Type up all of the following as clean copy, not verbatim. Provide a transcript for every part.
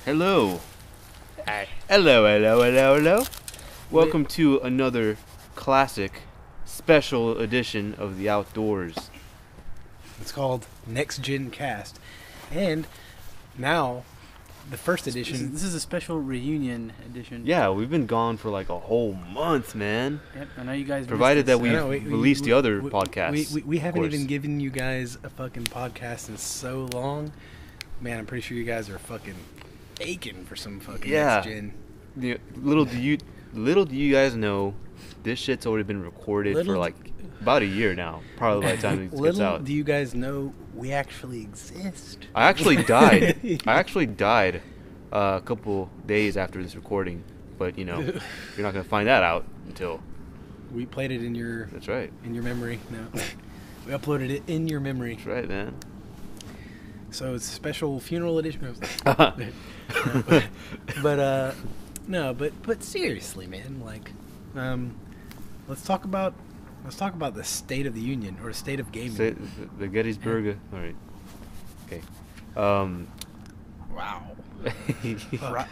Hello. Hi. Hello. Welcome to another classic special edition of the Outdoors. It's called Next Gen Cast. And now, the first edition... This is a special reunion edition. Yeah, we've been gone for like a whole month, man. Yep, I know you guys... Provided that we we released the other podcasts. We haven't even given you guys a fucking podcast in so long. Man, I'm pretty sure you guys are fucking aching for some fucking Next Gen. Little do you guys know, this shit's already been recorded for like about a year now. Probably by the time it gets out. Little do you guys know, we actually exist. I actually died. A couple days after this recording, but you're not gonna find that out until we played it in your. That's right. In your memory. No, we uploaded it in your memory. That's right, man. So it's a special funeral edition. But seriously, man, like, let's talk about the state of the union or the state of gaming. The Gettysburg. All right. Okay. Wow.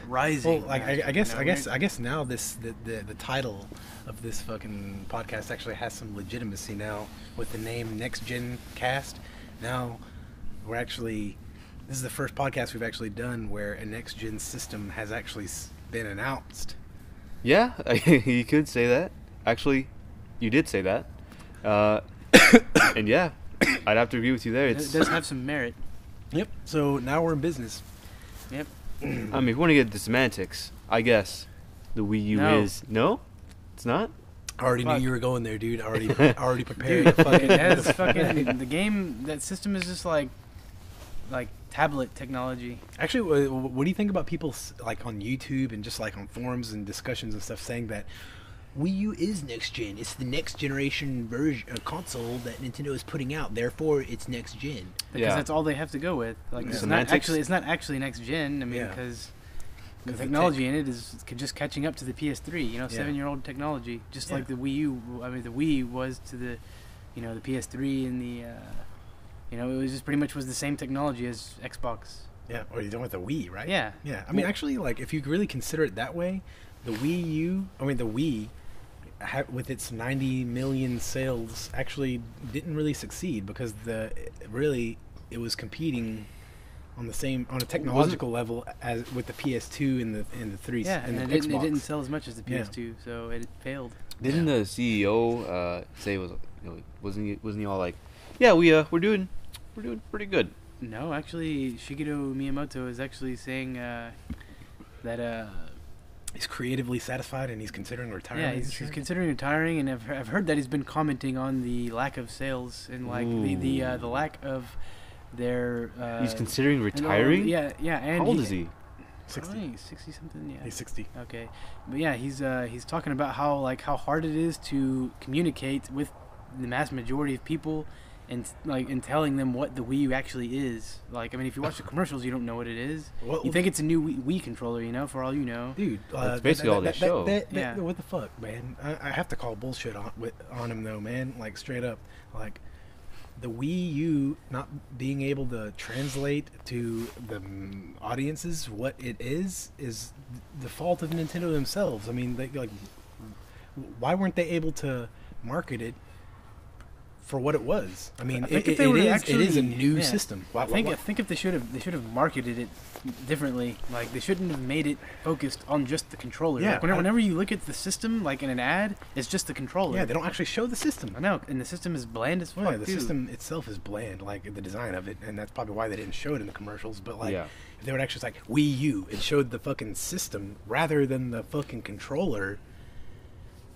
Rising. Well, like I guess now the title of this fucking podcast actually has some legitimacy now with the name Next Gen Cast. Now this is the first podcast we've actually done where a next gen system has actually been announced. Yeah, you could say that. Actually, you did say that. And yeah, I'd have to agree with you there. It does have some merit. Yep. So now we're in business. Yep. I mean, if we want to get the semantics, I guess the Wii U is... No? It's not? I already knew you were going there, dude. Already prepared. Dude, it has fucking... The game, that system is just like tablet technology. Actually, what do you think about people like on YouTube and just like on forums and discussions and stuff saying that Wii U is next gen? It's the next generation version console that Nintendo is putting out. Therefore, it's next gen. Because that's all they have to go with. Like it's not actually next gen. I mean, because the technology in it is just catching up to the PS3. 7-year-old technology, just like the Wii U. I mean, the Wii was to the the PS3 and the. It was just pretty much was the same technology as Xbox. Yeah, or you're done with the Wii, right? Yeah. Yeah. I mean, actually, like, if you really consider it that way, the Wii, with its 90 million sales, actually didn't really succeed because it was competing on a technological level as with the PS2 and the 3. Yeah, and the it didn't sell as much as the PS2, so it failed. Didn't the CEO say it was wasn't he all like, yeah, we're doing pretty good? No, actually, Shigeru Miyamoto is actually saying that he's creatively satisfied and he's considering retiring. Yeah, he's considering retiring, and I've heard that he's been commenting on the lack of sales and like the lack of their. He's considering retiring. Yeah. And how old is he? 60. 60 something. Yeah. He's 60. Okay, but yeah, he's talking about how hard it is to communicate with the mass majority of people. And telling them what the Wii U actually is. Like, I mean, if you watch the commercials, you don't know what it is. You think it's a new Wii controller, for all you know. Dude, that's basically all they show. Yeah. What the fuck, man? I have to call bullshit on him, though, man. Like, straight up. Like, the Wii U not being able to translate to the audiences what it is the fault of Nintendo themselves. I mean, why weren't they able to market it for what it was? I mean, it is a new system. I think if they should have marketed it differently. Like, they shouldn't have made it focused on just the controller. Yeah, like, whenever you look at the system, like in an ad, it's just the controller. Yeah, they don't actually show the system. I know, and the system is bland as fuck. Yeah, the system itself is bland, like the design of it, and that's probably why they didn't show it in the commercials. But if they would actually like Wii U, it showed the fucking system rather than the fucking controller.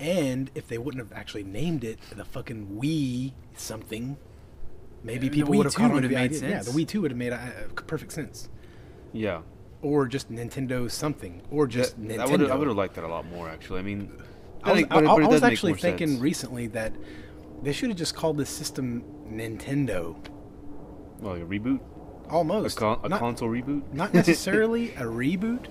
And if they wouldn't have actually named it the fucking Wii something, maybe people would have caught on to the idea. Sense. Yeah, the Wii 2 would have made perfect sense. Yeah. Or just Nintendo something. Or just Nintendo. I would have liked that a lot more, actually. I mean, I was actually thinking recently that they should have just called this system Nintendo. Well, like a reboot? Almost. A console reboot? Not necessarily a reboot,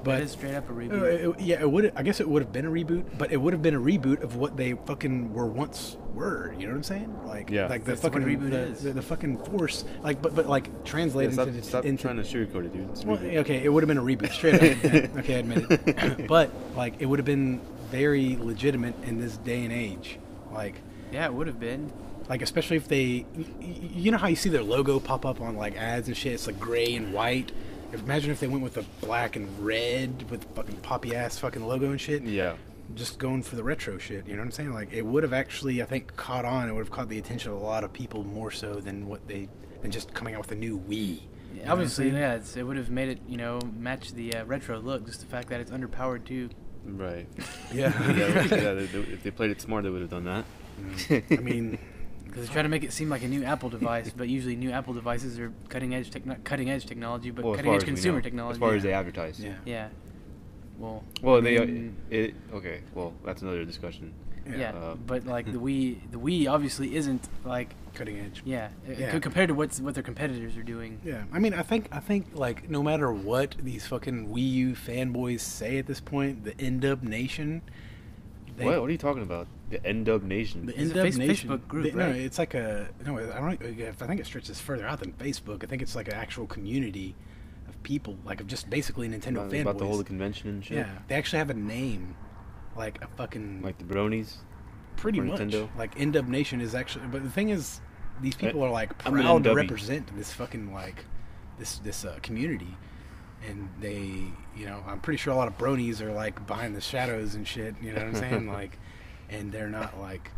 But it's straight up a reboot. It would. I guess it would have been a reboot, but it would have been a reboot of what they fucking were. You know what I'm saying? Like, like the fucking reboot the fucking Force. Like, but like translated stop trying to sugarcoat it, dude. Well, okay, it would have been a reboot, straight up. Okay, I admit it. But like, it would have been very legitimate in this day and age. Like, yeah, it would have been. Like, especially if they, you know how you see their logo pop up on like ads and shit. It's like gray and white. Imagine if they went with a black and red with fucking poppy ass fucking logo and shit. Yeah. Just going for the retro shit. You know what I'm saying? Like, it would have actually, I think, caught on. It would have caught the attention of a lot of people more so than than just coming out with a new Wii. Yeah, obviously, yeah, it would have made it, match the retro look. Just the fact that it's underpowered too. Right. Yeah. If they played it smart, they would have done that. I mean. Because they try to make it seem like a new Apple device, but usually new Apple devices are cutting edge technology, but cutting edge consumer technology. As far as they advertise. Yeah. Yeah. Well, okay. Well, that's another discussion. Yeah. But like the Wii obviously isn't like cutting edge. Yeah. Compared to what their competitors are doing. Yeah. I mean, I think like no matter what these fucking Wii U fanboys say at this point, the N-Dub Nation. What are you talking about? The N-Dub Nation. The N-Dub Nation. Facebook group, right? No, it's like I think it stretches further out than Facebook. I think it's like an actual community of people, like of just basically Nintendo fanboys. About to hold a convention and shit? Yeah. They actually have a name. Like a fucking... Like the Bronies? Pretty much. Nintendo? Like N-Dub Nation is actually... But the thing is, these people are like proud to represent this fucking like... This community. And they, I'm pretty sure a lot of bronies are like behind the shadows and shit, you know what I'm saying? Like, and they're not like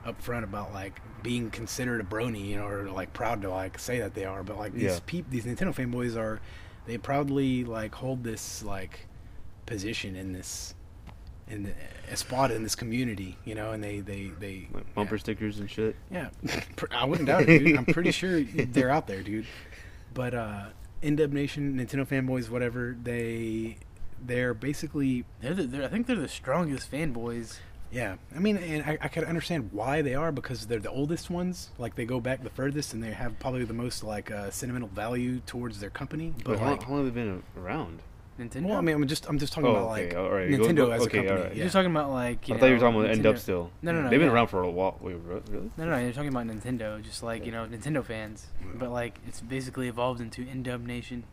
upfront about like being considered a brony, or like proud to like say that they are. But like these these Nintendo fanboys they proudly like hold this like position in a spot in this community, and they like bumper stickers and shit. Yeah, I wouldn't doubt it, dude. I'm pretty sure they're out there, dude. But N-Dub Nation, Nintendo fanboys, whatever, they're basically... I think they're the strongest fanboys. Yeah. I mean, and I can understand why they are, because they're the oldest ones. Like, they go back the furthest, and they have probably the most, like, sentimental value towards their company. But how long have they been around? Nintendo? Well, I mean, I'm just talking about, like, all right. Nintendo as a company. All right. You're just talking about, like, I thought you were talking about N-Dub still. No. They've been around for a while. Wait, really? No, you're talking about Nintendo, just like, Nintendo fans. But, like, it's basically evolved into N-Dub Nation.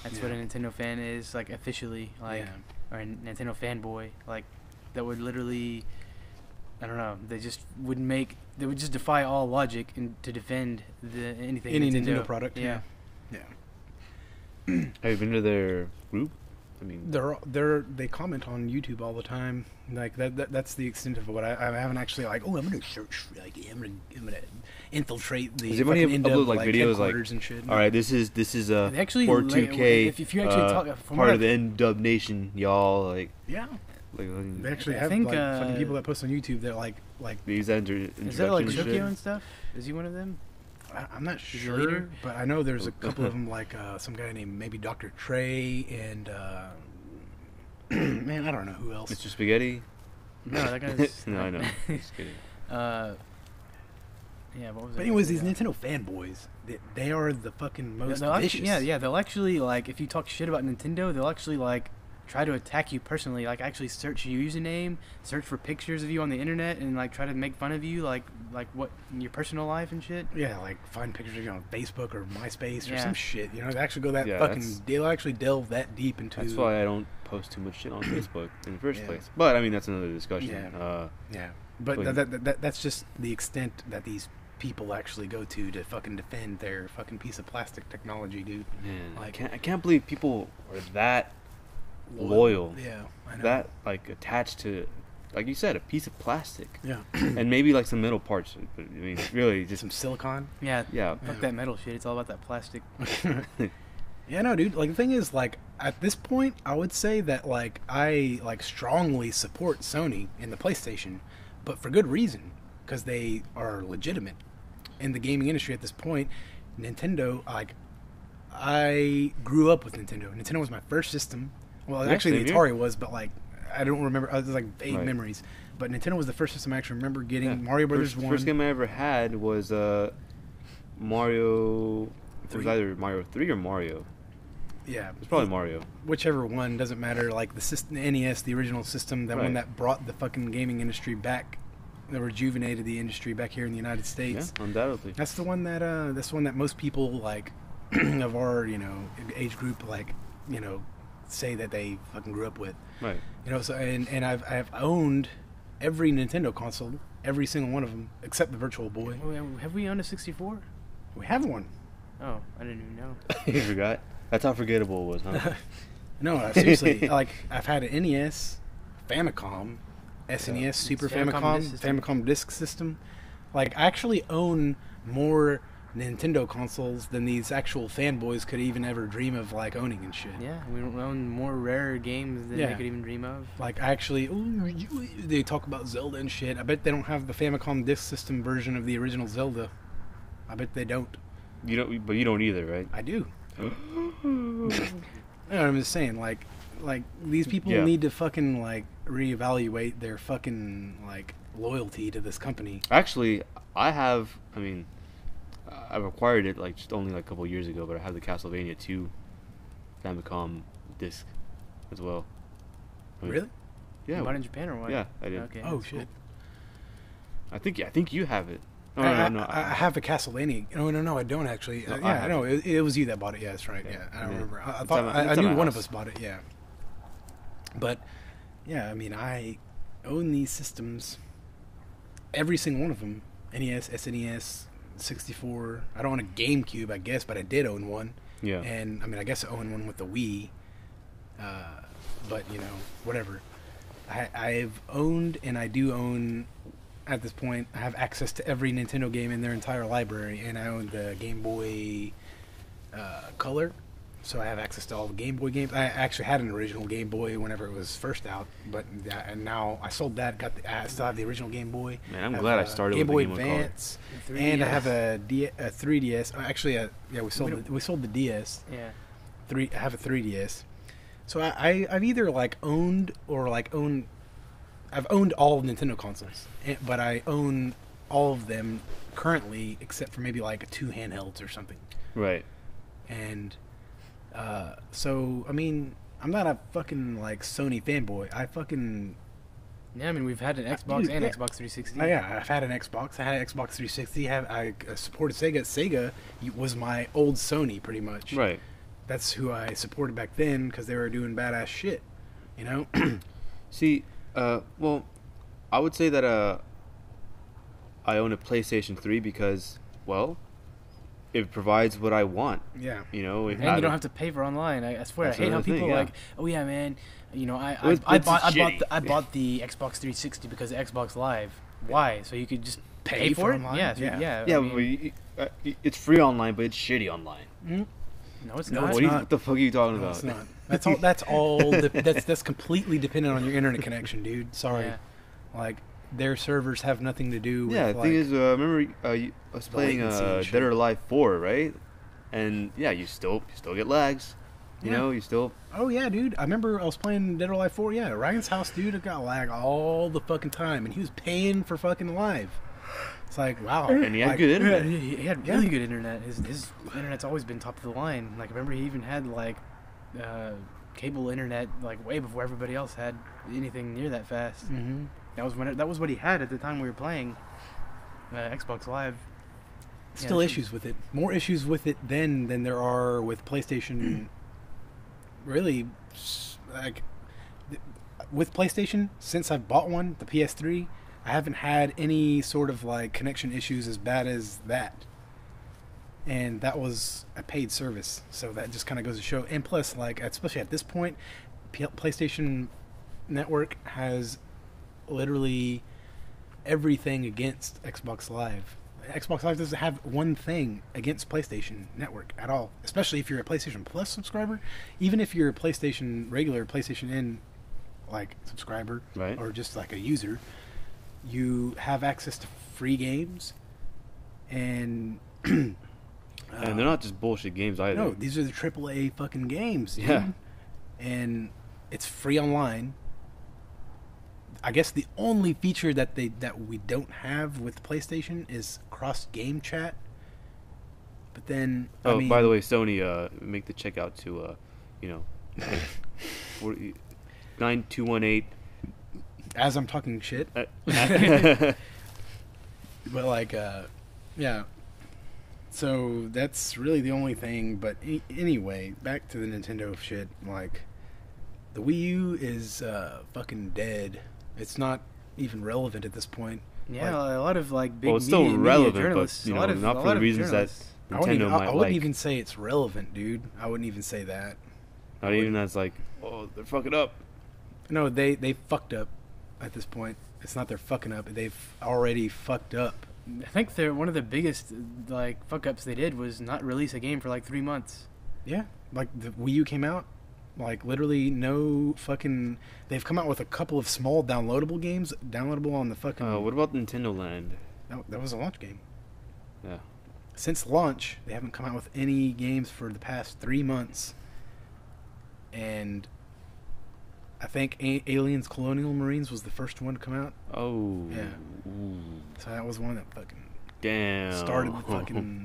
That's what a Nintendo fan is, like, officially, like, or a Nintendo fanboy, like, that would literally, I don't know, they would just defy all logic to defend any Nintendo product. Yeah. Have you been to their group? I mean, they comment on YouTube all the time. Like that's the extent of what I haven't actually like. Oh, I'm gonna search. Like I'm gonna infiltrate the. Does anybody upload like videos like? And shit? All right, this is actually 42K. If you actually talk part of the N-Dub Nation, y'all like. Yeah. Like, they actually have like fucking people that post on YouTube that like these Is that like Chokyo and stuff? Is he one of them? I'm not sure, but I know there's a couple of them, like some guy named maybe Dr. Trey and man, I don't know who else. Mr. Spaghetti? No, that guy's... No, I know. Just kidding. Yeah, what was it? But anyways, these Nintendo fanboys, they are the fucking most vicious. They'll actually, like, if you talk shit about Nintendo, they'll actually, like, try to attack you personally, like actually search your username, search for pictures of you on the internet, and like try to make fun of you, like what in your personal life and shit. Yeah, like find pictures of you on Facebook or MySpace or some shit. They actually go they'll actually delve that deep into. That's why I don't post too much shit on Facebook in the first place. But I mean, that's another discussion. But that's just the extent that these people actually go to fucking defend their fucking piece of plastic technology, dude. Man, like I can't believe people are that loyal. Yeah, I know. That like attached to, like you said, a piece of plastic. Yeah. And maybe like some metal parts. But I mean, really just some silicone. Yeah. Fuck that metal shit. It's all about that plastic. Yeah, no, dude. Like the thing is, like at this point, I would say that like I like strongly support Sony and the PlayStation, but for good reason, because they are legitimate in the gaming industry at this point. Nintendo, like I grew up with Nintendo. Nintendo was my first system. Well, actually, the Atari was, but like I don't remember. It was like vague memories. But Nintendo was the first system I actually remember getting. Yeah. Mario Brothers 1. First game I ever had was Mario. It was either Mario 3 or Mario. Yeah, It's probably Mario. Whichever one, doesn't matter. Like the system, the NES, the original system, the one Right. that brought the fucking gaming industry back, that rejuvenated the industry back here in the United States. Yeah, undoubtedly. That's the one that most people like of our age group say that they fucking grew up with. Right. So and I've owned every Nintendo console, every single one of them except the Virtual Boy. Oh, have we owned a 64? We have one. Oh, I didn't even know. You forgot? That's how forgettable it was, huh? No, seriously. Like I've had an NES, Famicom, SNES, Super Famicom Disk System. Like I actually own more Nintendo consoles than these actual fanboys could even ever dream of like owning and shit. Yeah, we own more rare games than they could even dream of. Like I actually, they talk about Zelda and shit. I bet they don't have the Famicom Disk System version of the original Zelda. I bet they don't. You don't, but you don't either, right? I do. No, I'm just saying, like these people Yeah. need to fucking like reevaluate their fucking like loyalty to this company. Actually, I've acquired it like just only like a couple years ago, but I have the Castlevania 2 Famicom disc as well. Really? Yeah. You bought it in Japan or what? Yeah, I did. Okay. Oh that's shit. I think you have it. No, I have a Castlevania. No, I don't actually. No, I know it was you that bought it. Yeah, that's right. Yeah, I don't remember. I thought I It's at knew my one of house. us bought it. Yeah, but yeah, I mean, I own these systems, every single one of them. NES, SNES, 64. I don't own a GameCube, I guess, but I did own one. Yeah. And I mean, I guess I own one with the Wii. But whatever. I've owned, and I do own. At this point, I have access to every Nintendo game in their entire library, and I own the Game Boy Color, so I have access to all the Game Boy games. I actually had an original Game Boy whenever it was first out, and now I sold that. I still have the original Game Boy. Man, I'm have, glad I started Game with Boy the Game Boy Color. Advance, 3DS. and I have a 3DS. Actually, we sold the DS. Yeah. I have a 3DS. So I've either like owned or like owned. I've owned all of Nintendo consoles, but I own all of them currently, except for maybe like 2 handhelds or something. Right. And so I mean, I'm not a fucking like Sony fanboy. I fucking Yeah, I mean, we've had an Xbox Dude, and yeah. Xbox 360. yeah, I've had an Xbox. I had an Xbox 360. I supported Sega. Sega was my old Sony, pretty much. Right. That's who I supported back then because they were doing badass shit. See, well, I would say that I own a PlayStation 3 because, well, it provides what I want. Yeah. If And you don't have to pay for online. I swear, That's I hate how another thing, people yeah. are like, oh yeah, man, It's shitty. I bought the Xbox 360 because of Xbox Live. Why? So you could just pay for it? online? Yeah, Yeah. yeah. Yeah, I mean, but it's free online, but it's shitty online. Mm-hmm. no, it's No, not. it's What not. the fuck are you talking No, about? it's not. That's all. That's all. That's completely dependent on your internet connection, dude. Sorry. Yeah. Like their servers have nothing to do with. Yeah, the like, thing is, remember I was the playing latency and shit. Dead or Alive 4, right? And yeah, you still get lags. Yeah. You still. Oh yeah, dude. I remember I was playing Dead or Alive 4. Yeah, Ryan's house, dude. It got lag all the fucking time, and he was paying for fucking live. It's like wow. And he had Like, good internet. He had really good internet. His internet's always been top of the line. Like, I remember he even had like cable internet like way before everybody else had anything near that fast. Mhm. That was what he had at the time we were playing Xbox Live. Still Yeah, issues with it. More issues with it then than there are with PlayStation. Really, like with PlayStation, since I've bought one, the PS3, I haven't had any sort of like connection issues as bad as that. And that was a paid service, so that just kind of goes to show. And plus, like especially at this point, PlayStation Network has literally everything against Xbox Live. Xbox Live doesn't have one thing against PlayStation Network at all, especially if you're a PlayStation Plus subscriber. Even if you're a regular PlayStation N like subscriber, Right. or just like a user, you have access to free games, and And they're not just bullshit games either. no, these are the AAA fucking games, dude. Yeah. And it's free online. I guess the only feature that we don't have with PlayStation is cross game chat. But then, Oh, I mean, by the way, Sony, make the checkout to 9218. As I'm talking shit. But like, yeah. So that's really the only thing. But anyway, back to the Nintendo shit. Like, the Wii U is fucking dead. It's not even relevant at this point. Yeah, like, a lot of like big. Well, it's still relevant, journalists, but not for the reasons that Nintendo might like. I wouldn't even say it's relevant, dude. I wouldn't even say that. Not even that's like, oh, they're fucking up. No, they fucked up at this point. It's not they're fucking up. They've already fucked up. I think one of the biggest like fuck ups they did was not release a game for like 3 months. Yeah, like the Wii U came out, like literally no fucking. They've come out with a couple of small downloadable games, downloadable on the fucking. What about Nintendo Land? That was a launch game. Yeah. Since launch, they haven't come out with any games for the past 3 months. And I think Aliens Colonial Marines was the first one to come out. Oh. Yeah. Ooh. So that was one that fucking damn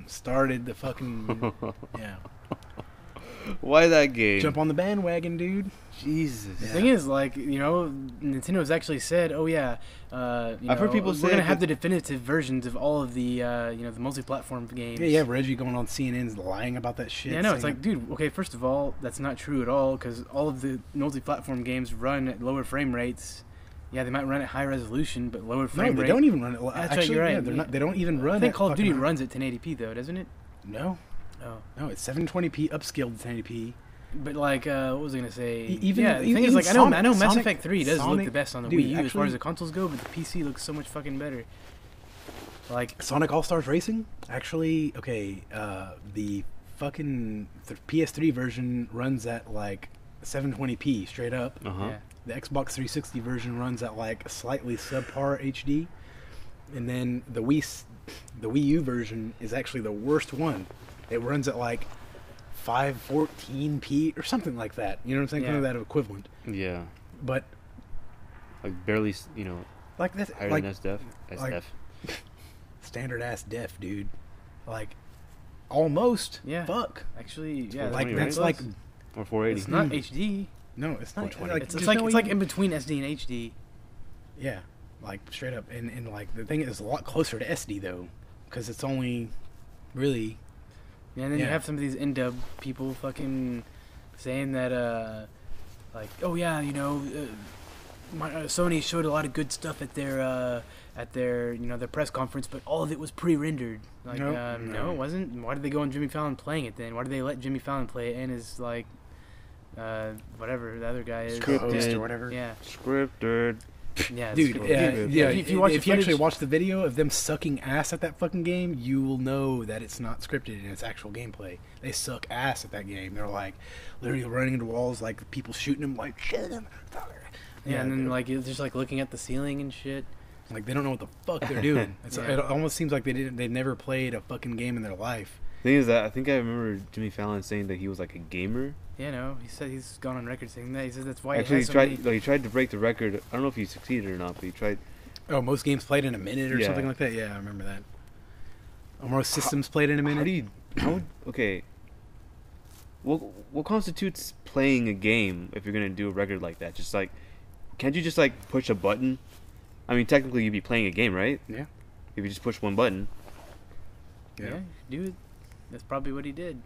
started the fucking yeah. Why that game? Jump on the bandwagon, dude. Jesus. The thing is, like, Nintendo's actually said, "Oh yeah, I've heard people say we're gonna have the definitive versions of all of the, the multi-platform games." Yeah, Reggie going on CNN's lying about that shit. Yeah, no, it's like, dude, okay, first of all, that's not true at all because all of the multi-platform games run at lower frame rates. Yeah, they might run at high resolution, but lower frame rate. No, they don't even run it. That's actually, right, you're yeah, right. they're not. They don't even run. I think at Call of Duty fucking- runs at 1080p though, doesn't it? No. Oh. No, it's 720p upscaled to 1080p. But like, what was I gonna say? Even the thing even is, like, I know Mass Sonic, Effect 3 does look the best on the dude, Wii U as far as actually- the consoles go, but the PC looks so much fucking better. Like Sonic All Stars Racing, actually, okay, the PS3 version runs at like 720p straight up. Uh-huh. Yeah. The Xbox 360 version runs at like slightly subpar HD, and then the Wii U version is actually the worst one. It runs at like 514p or something like that. You know what I'm saying? Yeah. Kind of that equivalent. Yeah. But Like barely, like that's higher like than SF. like- standard ass def, dude. Like almost. Yeah. Fuck. actually, yeah, Like 420, that's right? like or 480. it's not HD. no, it's not 420. like It's there's like no it's like even- in between SD and HD. yeah, like straight up, and like the thing is a lot closer to SD though, because it's only really Yeah, and then you Yeah. have some of these in-dub people fucking saying that, like, oh yeah, Sony showed a lot of good stuff at their their press conference, but all of it was pre-rendered. Like, Nope. no, it wasn't. Why did they go on Jimmy Fallon playing it then? Why did they let Jimmy Fallon play it and his like, whatever the other guy is? co-host or whatever. Yeah, Scripted. yeah, it's Dude, cool. yeah, If you watch if the you actually footage- watch the video of them sucking ass at that fucking game, you will know that it's not scripted and it's actual gameplay. They suck ass at that game. They're like literally running into walls, like people shooting them, like shit. Yeah, and then like you're just like looking at the ceiling and shit. like they don't know what the fuck they're doing. It almost seems like they never played a fucking game in their life. Thing is that I think I remember Jimmy Fallon saying that he was like a gamer. Yeah, no, he said he's gone on record saying that. He says that's why Actually, he he tried to break the record. I don't know if he succeeded or not, but he tried. Oh, most games played in a minute or Yeah. something like that. Yeah, I remember that. Or most systems played in a minute. Okay. What constitutes playing a game if you're gonna do a record like that? Just like, can't you just like push a button? I mean, technically you'd be playing a game, right? Yeah. If you just push one button. Yeah, dude, that's probably what he did.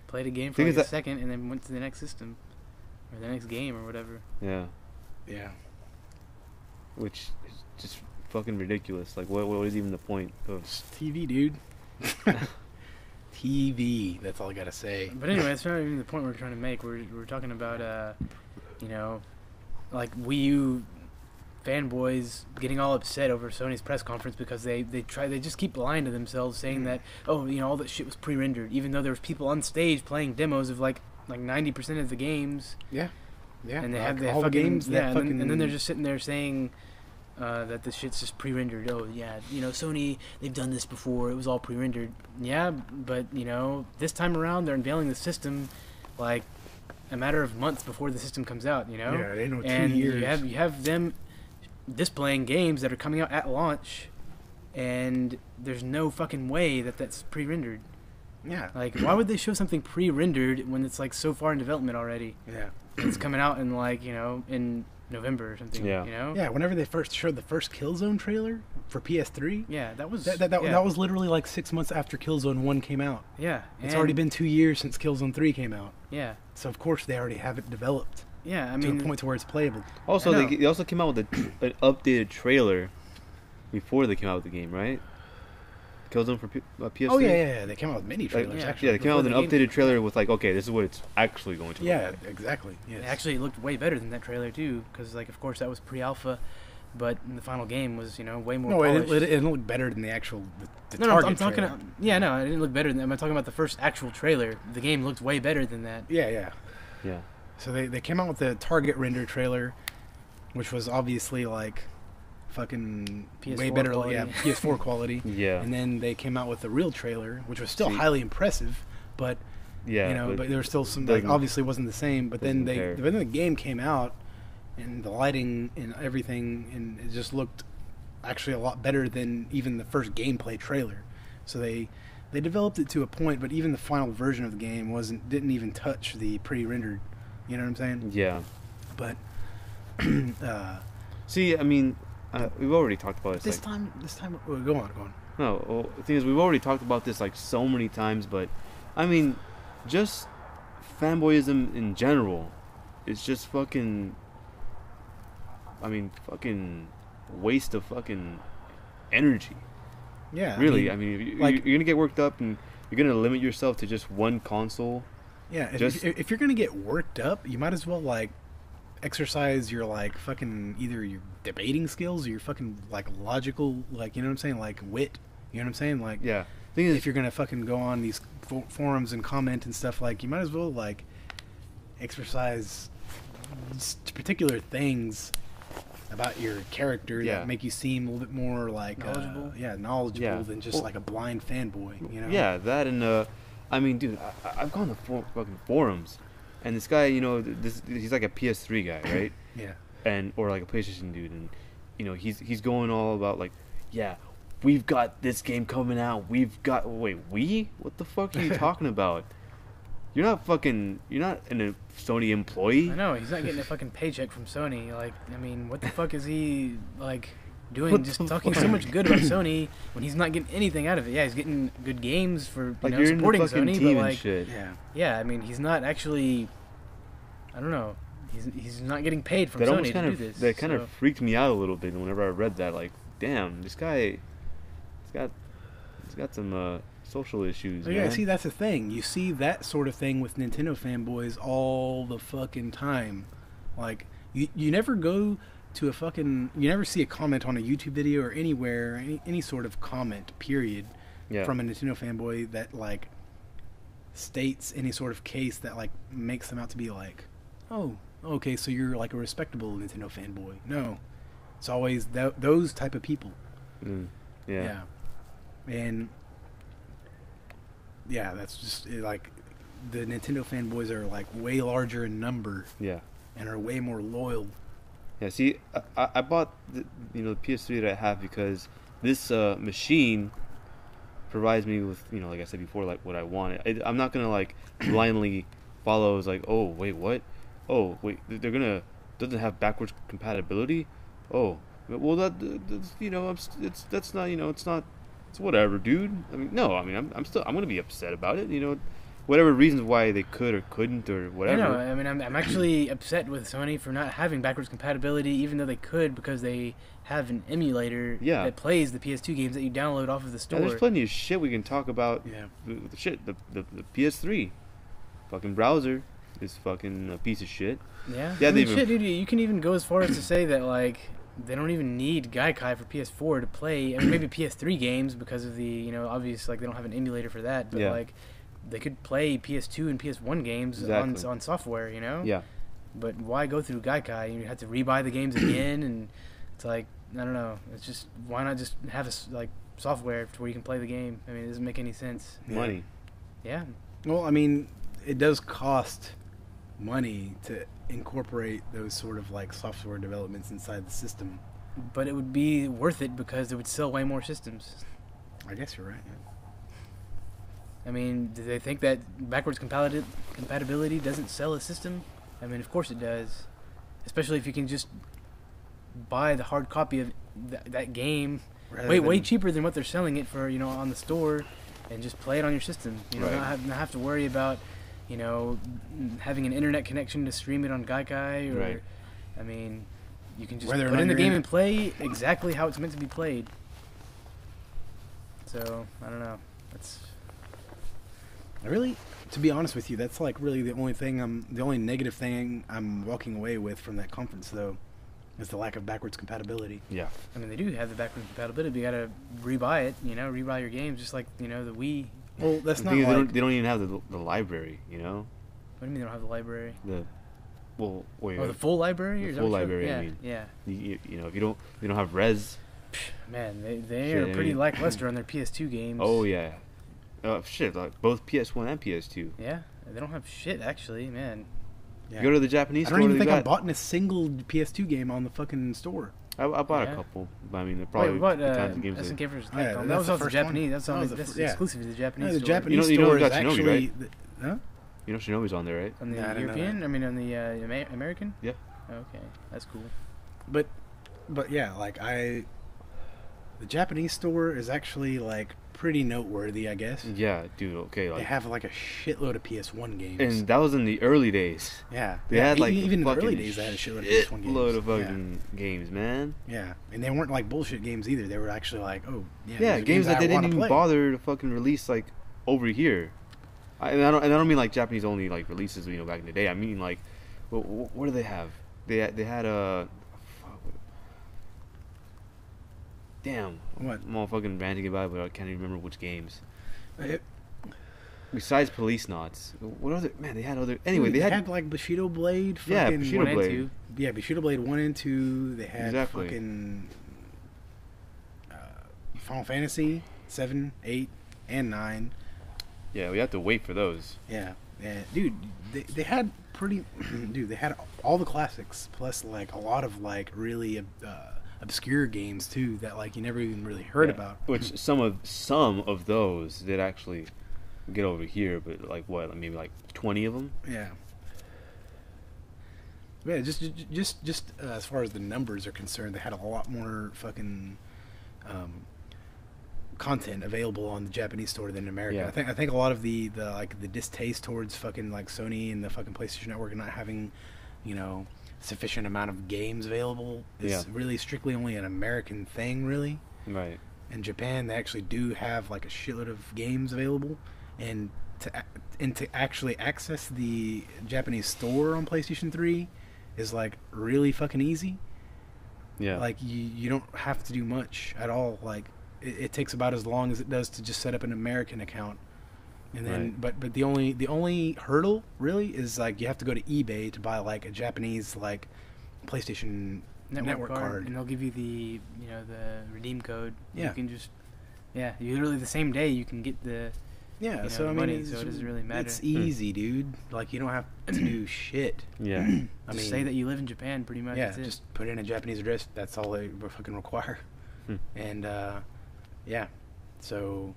Played a game for Thing like is a that- second and then went to the next system or the next game or whatever. Yeah. Yeah. Which is just fucking ridiculous. Like, what is even the point of? It's TV, dude. TV. That's all I gotta say. But anyway, that's not even the point we're trying to make. We're talking about like Wii U fanboys getting all upset over Sony's press conference because they just keep lying to themselves, saying that all that shit was pre-rendered, even though there was people on stage playing demos of like 90% of the games. Yeah. Yeah. And they like have all the fucking, games. yeah, that and then they're just sitting there saying that the shit's just pre-rendered. Oh yeah, Sony, they've done this before. It was all pre-rendered. Yeah, but this time around they're unveiling the system like a matter of months before the system comes out. Yeah, they know 2 and years. you have them displaying games that are coming out at launch, and there's no fucking way that that's pre-rendered. Yeah. Like, why would they show something pre-rendered when it's like so far in development already? Yeah. It's coming out in like, you know, in November or something. Yeah. You know. Yeah. Whenever they first showed the first Killzone trailer for PS3. Yeah, that was That was literally like 6 months after Killzone 1 came out. Yeah. It's already been 2 years since Killzone 3 came out. Yeah. So of course they already have it developed. Yeah, I to mean, a point to where it's playable. Also, they also came out with an updated trailer before they came out with the game, right? Killzone for PS3. Oh yeah. They came out with mini trailers. yeah. Actually, Yeah, they came out with an Before the updated trailer with like, okay, this is what it's actually going to look yeah, like. exactly. Yes. it actually looked way better than that trailer too, because like, of course, that was pre-alpha, but the final game was, you know, way more. No, polished. it didn't look better than the actual the No, target I'm talking. trailer. Yeah, no, it didn't look better than. I'm talking about the first actual trailer. The game looked way better than that. Yeah. Yeah. So they came out with the target render trailer, which was obviously like fucking PS4 way better, quality. yeah, PS4 quality. Yeah. And then they came out with the real trailer, which was still See. highly impressive, but Yeah. you know, but there was still some like doesn't- obviously wasn't the same. But then doesn't care. then the game came out, and the lighting and everything, and it just looked actually a lot better than even the first gameplay trailer. So they developed it to a point, but even the final version of the game didn't even touch the pre-rendered. You know what I'm saying? Yeah. But See, I mean, we've already talked about this. this time, oh, go on. No, well, the thing is, we've already talked about this like so many times, but I mean, just fanboyism in general is just fucking. I mean, fucking waste of fucking energy. Yeah, Really, I mean, like- you're gonna get worked up and you're gonna limit yourself to just one console. yeah. just- If you're gonna get worked up, you might as well like exercise your like fucking either your debating skills or your fucking like logical, like, you know what I'm saying, like wit. You know what I'm saying, like Yeah. Thing is, if you're gonna fucking go on these forums and comment and stuff, like you might as well like exercise particular things about your character Yeah. that make you seem a little bit more like Knowledgeable. knowledgeable Yeah. than just Well- like a blind fanboy. You know? yeah, that and I mean, dude, I've gone to fucking forums, and this guy, you know, he's like a PS3 guy, right? Yeah. And or like a PlayStation dude, and you know, he's going all about like, yeah, we've got this game coming out. We've got what the fuck are you talking about? You're not a Sony employee. I know he's not getting a fucking paycheck from Sony. Like, I mean, what the fuck is he like doing? What Just the talking fuck? so much good about Sony when he's not getting anything out of it. Yeah, he's getting good games for Like you're in the supporting fucking Sony, team but and like, shit. Yeah. yeah, I mean, he's not actually. I don't know. He's not getting paid from That Sony almost to kind do of this. kind of freaked me out a little bit whenever I read that. Like, damn, this guy, he's got some social issues. Oh, yeah, man. see, that's the thing. You see that sort of thing with Nintendo fanboys all the fucking time. Like, you never go to you never see a comment on a YouTube video or anywhere, any sort of comment, period, Yeah. from a Nintendo fanboy that, like, states any sort of case that, like, makes them out to be like, oh, okay, so you're, like, a respectable Nintendo fanboy. No. It's always those type of people. Mm, yeah. And yeah, that's just like the Nintendo fanboys are like way larger in number Yeah. and are way more loyal. Yeah, see, I bought the PS3 that I have because this machine provides me with, like I said before, like what I want. I'm not gonna like blindly follow. It's like, oh wait, what? Oh wait, doesn't have backwards compatibility. Oh, well that's not, it's whatever, dude. I mean, no, I mean I'm gonna be upset about it. Whatever reasons why they could or couldn't or whatever. I know. I mean, I'm actually upset with Sony for not having backwards compatibility, even though they could, because they have an emulator that plays the PS2 games that you download off of the store. Yeah, there's plenty of shit we can talk about. Yeah. The PS3 fucking browser is fucking a piece of shit. Yeah. Yeah, I mean, they even- shit, dude. You can even go as far as to say that like they don't even need Gaikai for PS4 to play. I mean, maybe PS3 games because of the obvious, like they don't have an emulator for that, but like they could play PS2 and PS1 games on software. Yeah. But why go through Gaikai? You have to rebuy the games again, and it's like, I don't know. It's just, why not just have software where you can play the game? I mean, it doesn't make any sense. Money. Yeah. Well, I mean, it does cost money to incorporate those sort of like software developments inside the system. But it would be worth it because it would sell way more systems. I guess you're right. I mean, do they think that backwards compatibility doesn't sell a system? I mean, of course it does. Especially if you can just buy the hard copy of that game way cheaper than what they're selling it for, on the store, and just play it on your system. Not have to worry about, having an internet connection to stream it on Gaikai. Or, I mean, you can just put in the game and play exactly how it's meant to be played. So, I don't know. To be honest with you, that's like really the only negative thing I'm walking away with from that conference, though, is the lack of backwards compatibility. Yeah. I mean, they do have the backwards compatibility, but you gotta rebuy it, rebuy your games, just like, the Wii. Well, that's not like... They don't even have the library, What do you mean they don't have the library? The full library? The full library, yeah, I mean. Yeah. If they don't have res... Man, they are pretty lackluster on their PS2 games. Oh, yeah. Like both PS1 and PS2. Yeah, they don't have shit, actually, man. Yeah. You go to the Japanese store. I don't even think I bought a single PS2 game on the fucking store. I bought a couple. But I mean, they're probably games SNK vs. Capcom. That was also Japanese. That's exclusive to the Japanese store. The Japanese store is actually... Right? Huh? You know Shinobi's on there, right? On the European? I mean, on the American? Yeah. Okay, that's cool. But yeah, like the Japanese store is actually like pretty noteworthy, I guess. Yeah, dude. Okay, they have like a shitload of PS1 games, and that was in the early days. Yeah, they had like even in the early days, they had a shitload of PS1 games. Load of fucking games, man. Yeah, and they weren't like bullshit games either. They were actually like, games that they didn't even bother to fucking release like over here. I don't mean like Japanese only like releases, back in the day. I mean like, what do they have? They had a. Damn. What? I'm all fucking ranting about it, but I can't even remember which games. Besides Police Knots. What other... Man, they had other... Anyway, they had like Bushido Blade. Bushido Blade. Yeah, Bushido Blade 1 and 2. They had fucking... Final Fantasy 7, 8, and 9. Yeah, we have to wait for those. Yeah. Dude, they had pretty... Dude, they had all the classics, plus like a lot of like really... obscure games too that like you never even really heard about. Which some of those did actually get over here, but like what, maybe like 20 of them. Yeah. Just as far as the numbers are concerned, they had a lot more fucking content available on the Japanese store than in America. Yeah. I think a lot of the distaste towards fucking like Sony and the fucking PlayStation Network and not having, sufficient amount of games available is really strictly only an American thing, really. Right. In Japan, they actually do have like a shitload of games available, and to actually access the Japanese store on PlayStation 3 is like really fucking easy. Yeah. Like you don't have to do much at all. Like it takes about as long as it does to just set up an American account. And then, but the only hurdle really is like you have to go to eBay to buy like a Japanese like PlayStation Network card, and they'll give you the the redeem code. Yeah, you can just you literally the same day you can get the so I mean, money, so it doesn't really matter. It's easy, dude. Like you don't have to do shit. Yeah, just say that you live in Japan, pretty much. Yeah, that's it. Just put in a Japanese address. That's all they fucking require. And so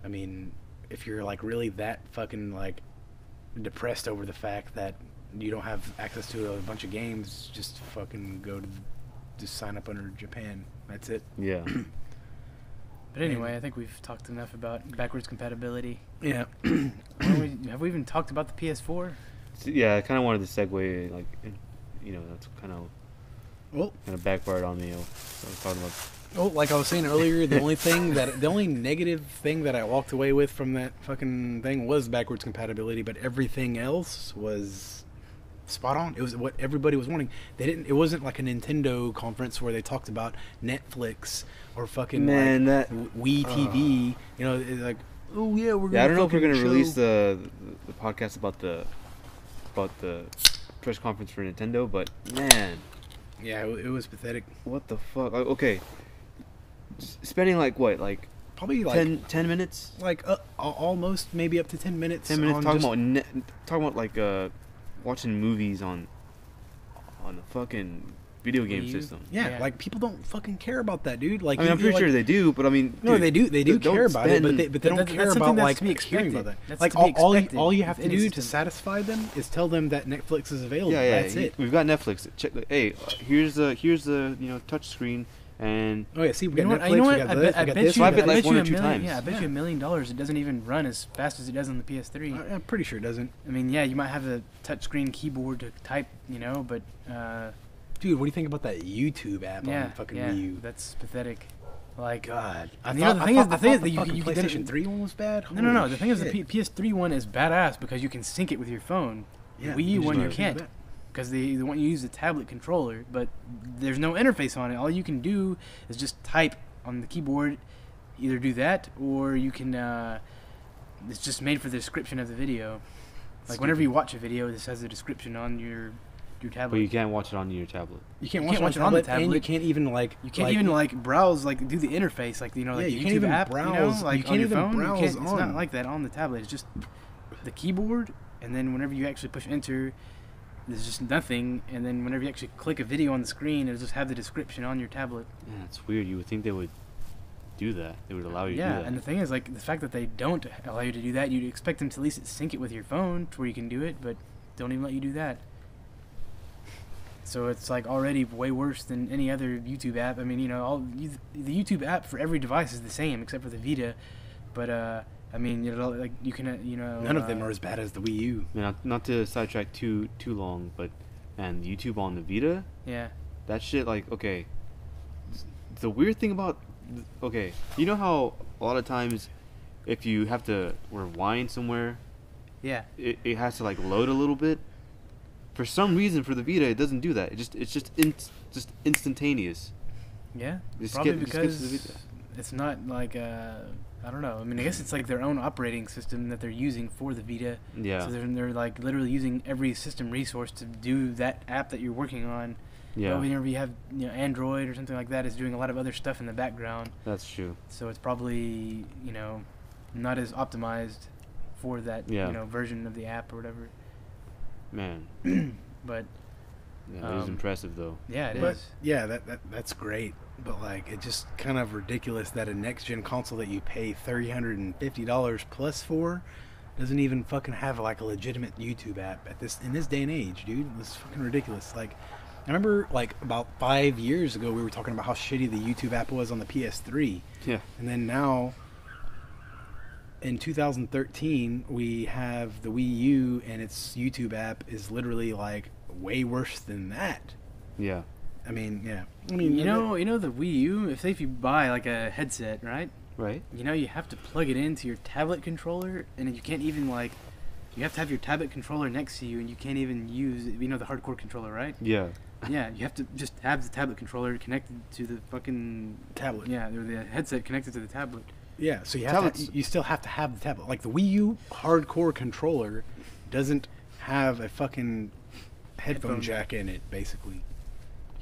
I mean, if you're like really that fucking like depressed over the fact that you don't have access to a bunch of games, just fucking just sign up under Japan. That's it. Yeah. But anyway, I think we've talked enough about backwards compatibility. Yeah. Have we even talked about the PS4? Yeah, I kind of wanted to segue, like, that's kind of backfired on me. I was talking about. Oh, like I was saying earlier, the only negative thing that I walked away with from that fucking thing was backwards compatibility, but everything else was spot on. It was what everybody was wanting. It wasn't like a Nintendo conference where they talked about Netflix or fucking Wii TV. It's like, oh yeah, we're gonna. I don't know if we're gonna release the podcast about the press conference for Nintendo, but man, yeah, it was pathetic. What the fuck? Okay. Spending like what, like probably like 10 minutes, like almost maybe up to 10 minutes. 10 minutes talking about like watching movies on the fucking video game Wii U? system. Yeah, like people don't fucking care about that, dude. Like I mean, I'm pretty sure they do, but I mean, no, dude, they do don't care about it, spend- but they don't care about like hearing about that. That's Like to be expected all you have with to any do to system. satisfy them is tell them that Netflix is available. Yeah, That's it. We've got Netflix. Check. Hey, here's the touch screen, and Oh yeah, see, we You got know what? Netflix. You know we what? got I this. bet We got you. this. Swipe we it got like this. one or a two million, times. Yeah, I bet Yeah. you $1 million. It doesn't even run as fast as it does on the PS3. I'm pretty sure it doesn't. I mean, yeah, you might have a touchscreen keyboard to type, but Dude, what do you think about that YouTube app yeah, on fucking yeah, Wii U? that's pathetic. Like, God, And the thing is, the you fucking can PlayStation 3 one was bad. no. Holy The thing is, the shit. PS3 one is badass because you can sync it with your phone. Yeah, The Wii U one you just can't because they want you to use the tablet controller, but there's no interface on it. All you can do is just type on the keyboard. Either do that or you can. It's just made for the description of the video. Like whenever you watch a video, this has a description on your tablet. but you can't watch it on your tablet. You can't can't watch it on the tablet, and you tablet. can't even like. You can't even browse, do the interface, like Yeah, the you YouTube can't even app, browse- like you can't on your even phone. browse It's not on. like that on the tablet. It's just the keyboard, and then whenever you actually push enter, there's just nothing. And then whenever you actually click a video on the screen, it'll just have the description on your tablet. Yeah, it's weird. You would think they would do that. They would allow you to do Yeah, that. and the thing is, the fact that they don't allow you to do that, you'd expect them to at least sync it with your phone to where you can do it, but don't even let you do that. So it's already way worse than any other YouTube app. I mean, the YouTube app for every device is the same except for the Vita, but I mean, you can None of them are as bad as the Wii U. I mean, not to sidetrack too long, but man, YouTube on the Vita, Yeah. that shit. Okay, the weird thing about you know how a lot of times if you have to rewind somewhere, Yeah. it has to load a little bit. For some reason, for the Vita, it doesn't do that. It's just instantaneous. Yeah. Just Probably skip to because the Vita. it's not I don't know. I mean, I guess it's their own operating system that they're using for the Vita. Yeah. So they're literally using every system resource to do that app that you're working on. Yeah. But whenever you have Android or something like that, it's doing a lot of other stuff in the background. That's true. So it's probably not as optimized for that version of the app or whatever. Man. But Yeah, it is impressive though. yeah, it is. But yeah, that's great. But it's just kind of ridiculous that a next gen console that you pay $350 plus for doesn't even fucking have a legitimate YouTube app in this day and age, dude. It's fucking ridiculous. I remember about 5 years ago we were talking about how shitty the YouTube app was on the PS3. Yeah. And then now in 2013 we have the Wii U and its YouTube app is literally way worse than that. Yeah. I mean, yeah. the Wii U, if you buy a headset, right? Right. You have to plug it into your tablet controller, and you can't even you have to have your tablet controller next to you, and you can't even use the hardcore controller, right? Yeah. Yeah, you have to just have the tablet controller connected to the fucking Tablet. Yeah, or the headset connected to the tablet. Yeah, so Tablets- you still have to have the tablet. The Wii U hardcore controller doesn't have a fucking headphone jack in it, basically.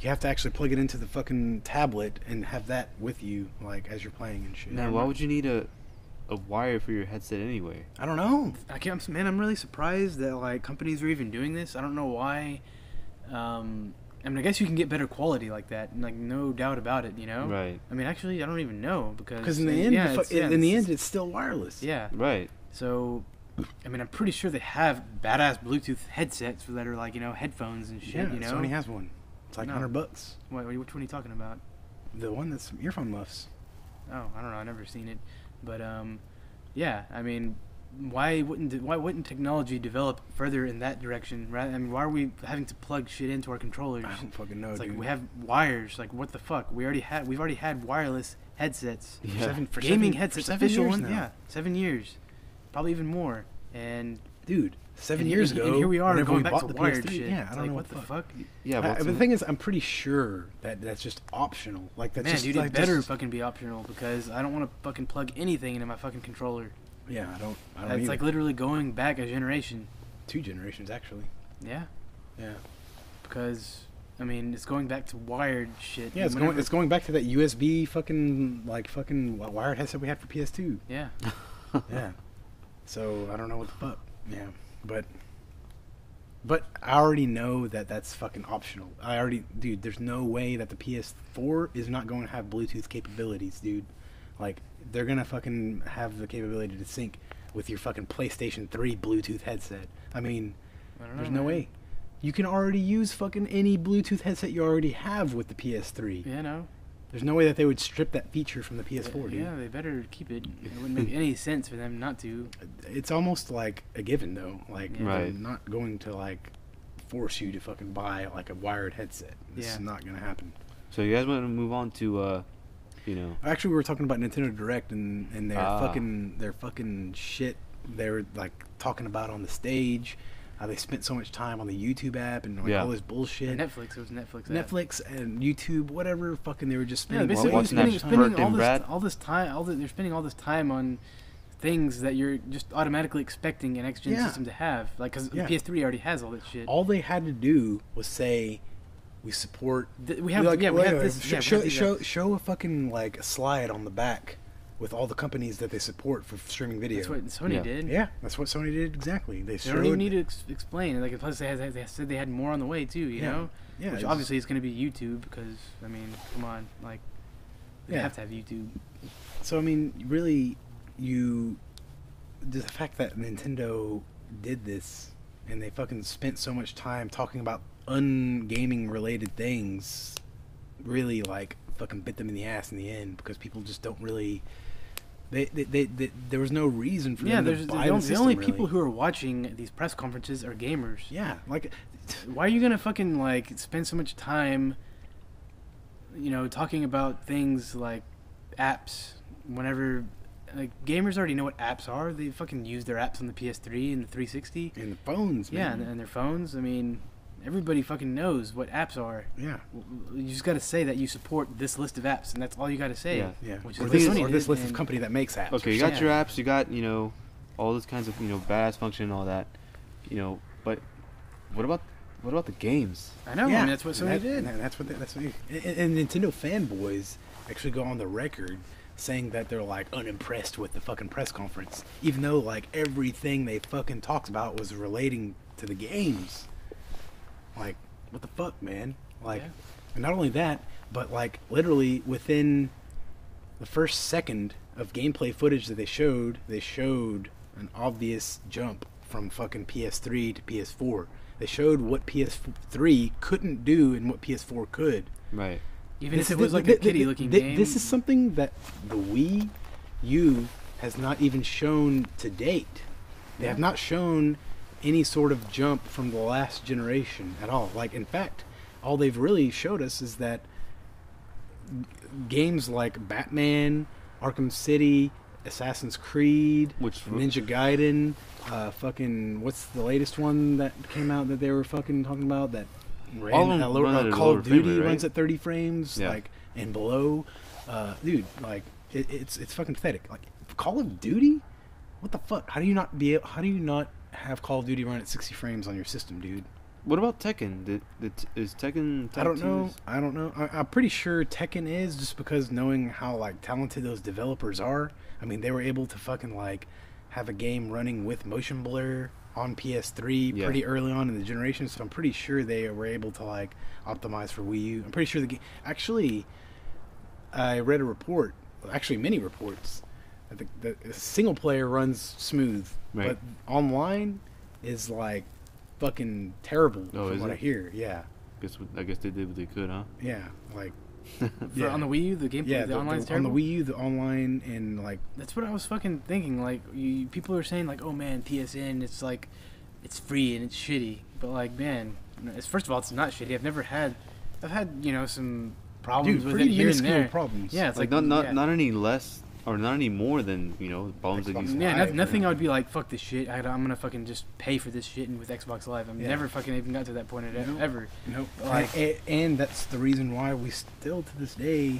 You have to actually plug it into the fucking tablet and have that with you, as you're playing and shit. Man, why would you need a wire for your headset anyway? I don't know. I'm really surprised that companies are even doing this. I don't know why. I mean, I guess you can get better quality like that, no doubt about it. Right. I mean, actually, I don't even know because in the end, yeah, it's still wireless. yeah. Right. So, I mean, I'm pretty sure they have badass Bluetooth headsets that are headphones and shit. Yeah, Sony has one. It's No. $100. Which one are you talking about? The one that's earphone muffs. Oh, I don't know. I've never seen it, but yeah. I mean, why wouldn't technology develop further in that direction? Right? I mean, why are we having to plug shit into our controllers? I don't fucking know, It's dude. we have wires. What the fuck? We've already had wireless headsets. Yeah. For Gaming seven- headsets, for 7 official years ones. now. Yeah, 7 years, probably even more. And Dude, 7 and- years and- ago, and here we are whenever going we back bought to the wired PS3, shit. yeah, I It's don't know what the fuck. Yeah, But the thing is, I'm pretty sure that's just optional. That's Man, just dude, it better just, fucking be optional because I don't want to fucking plug anything into my fucking controller. yeah, I don't It's either. literally going back a generation. 2 generations actually. Yeah, Yeah. because I mean it's going back to wired shit. Yeah, it's going back to that USB fucking wired headset we had for PS2. Yeah, Yeah. So I don't know what the fuck. Yeah, but But I already know that that's fucking optional. Dude, there's no way that the PS4 is not going to have Bluetooth capabilities, dude. Like, they're going to fucking have the capability to sync with your fucking PlayStation 3 Bluetooth headset. I mean, there's no way. You can already use fucking any Bluetooth headset you already have with the PS3. Yeah, no. There's no way that they would strip that feature from the PS4, dude. Yeah, they better keep it. It wouldn't make any sense for them not to. It's almost like a given, though. Like, Right. they're not going to, like, force you to fucking buy, like, a wired headset. This is not going to happen. So you guys want to move on to, Actually, we were talking about Nintendo Direct and their fucking shit they were, like, talking about on the stage. How they spent so much time on the YouTube app and all this bullshit. And Netflix, it was Netflix. Netflix and YouTube, whatever. Fucking, they were just spending. Basically spending all this time. They're spending all this time on things that you're just automatically expecting an next-gen system to have, like because the PS3 already has all that shit. All they had to do was say, "We support." We have this. Show a fucking like a slide on the back with all the companies that they support for streaming video. That's what Sony did. Yeah, that's what Sony did exactly. They don't even need to explain. Like, plus they said they had more on the way too. You know, which obviously is going to be YouTube because I mean, come on, like, they have to have YouTube. So I mean, really, the fact that Nintendo did this and they fucking spent so much time talking about ungaming related things, really like fucking bit them in the ass in the end because people just don't really. There was no reason for them to buy the system. The only people who are watching these press conferences are gamers. Yeah, like, why are you gonna fucking like spend so much time, talking about things like apps whenever, like, gamers already know what apps are. They fucking use their apps on the PS3 and the 360 and the phones, man. Yeah, and their phones. I mean, everybody fucking knows what apps are. Yeah. You just got to say that you support this list of apps, and that's all you got to say. Yeah. Which or is this list of company that makes apps. Okay, you got your apps, you got, all those kinds of, badass function and all that, but what about the games? I know, and that's what Sony did. And that's what and Nintendo fanboys actually go on the record saying that they're like unimpressed with the fucking press conference, even though like everything they fucking talked about was relating to the games. Like, what the fuck, man? Like, and not only that, but like literally within the first second of gameplay footage that they showed an obvious jump from fucking PS3 to PS4. They showed what PS3 couldn't do and what PS4 could. Right. Even if it was like a kiddie-looking game. This is something that the Wii U has not even shown to date. They have not shown any sort of jump from the last generation at all. Like, in fact, all they've really showed us is that games like Batman, Arkham City, Assassin's Creed, Ninja Gaiden, fucking, what's the latest one that came out that they were fucking talking about that Call of Duty runs at 30 frames, like, and below. Dude, like, it's fucking pathetic. Like, Call of Duty? What the fuck? How do you not have Call of Duty run at 60 frames on your system, dude? What about Tekken? Is Tekken? I don't know. I'm pretty sure Tekken is, just because knowing how like talented those developers are. I mean, they were able to fucking like have a game running with motion blur on PS3 pretty early on in the generation, so I'm pretty sure they were able to like optimize for Wii U. I'm pretty sure the game. Actually, I read a report. Actually, many reports. The single player runs smooth, but online is like fucking terrible from what I hear. Yeah. I guess they did what they could, huh? Yeah, like on the Wii U, the gameplay, the online's terrible. On the Wii U, the online and like that's what I was fucking thinking. Like, people are saying like, oh man, PSN, it's like it's free and it's shitty, but like, man, first of all, it's not shitty. I've had some problems with it here and there. Problems. Yeah, it's like not any less. Or not any more than, bombs that you... Yeah, nothing I would be like, fuck this shit. I'm going to fucking just pay for this shit and with Xbox Live. I've never fucking even got to that point ever. Nope. Like, and that's the reason why we still, to this day,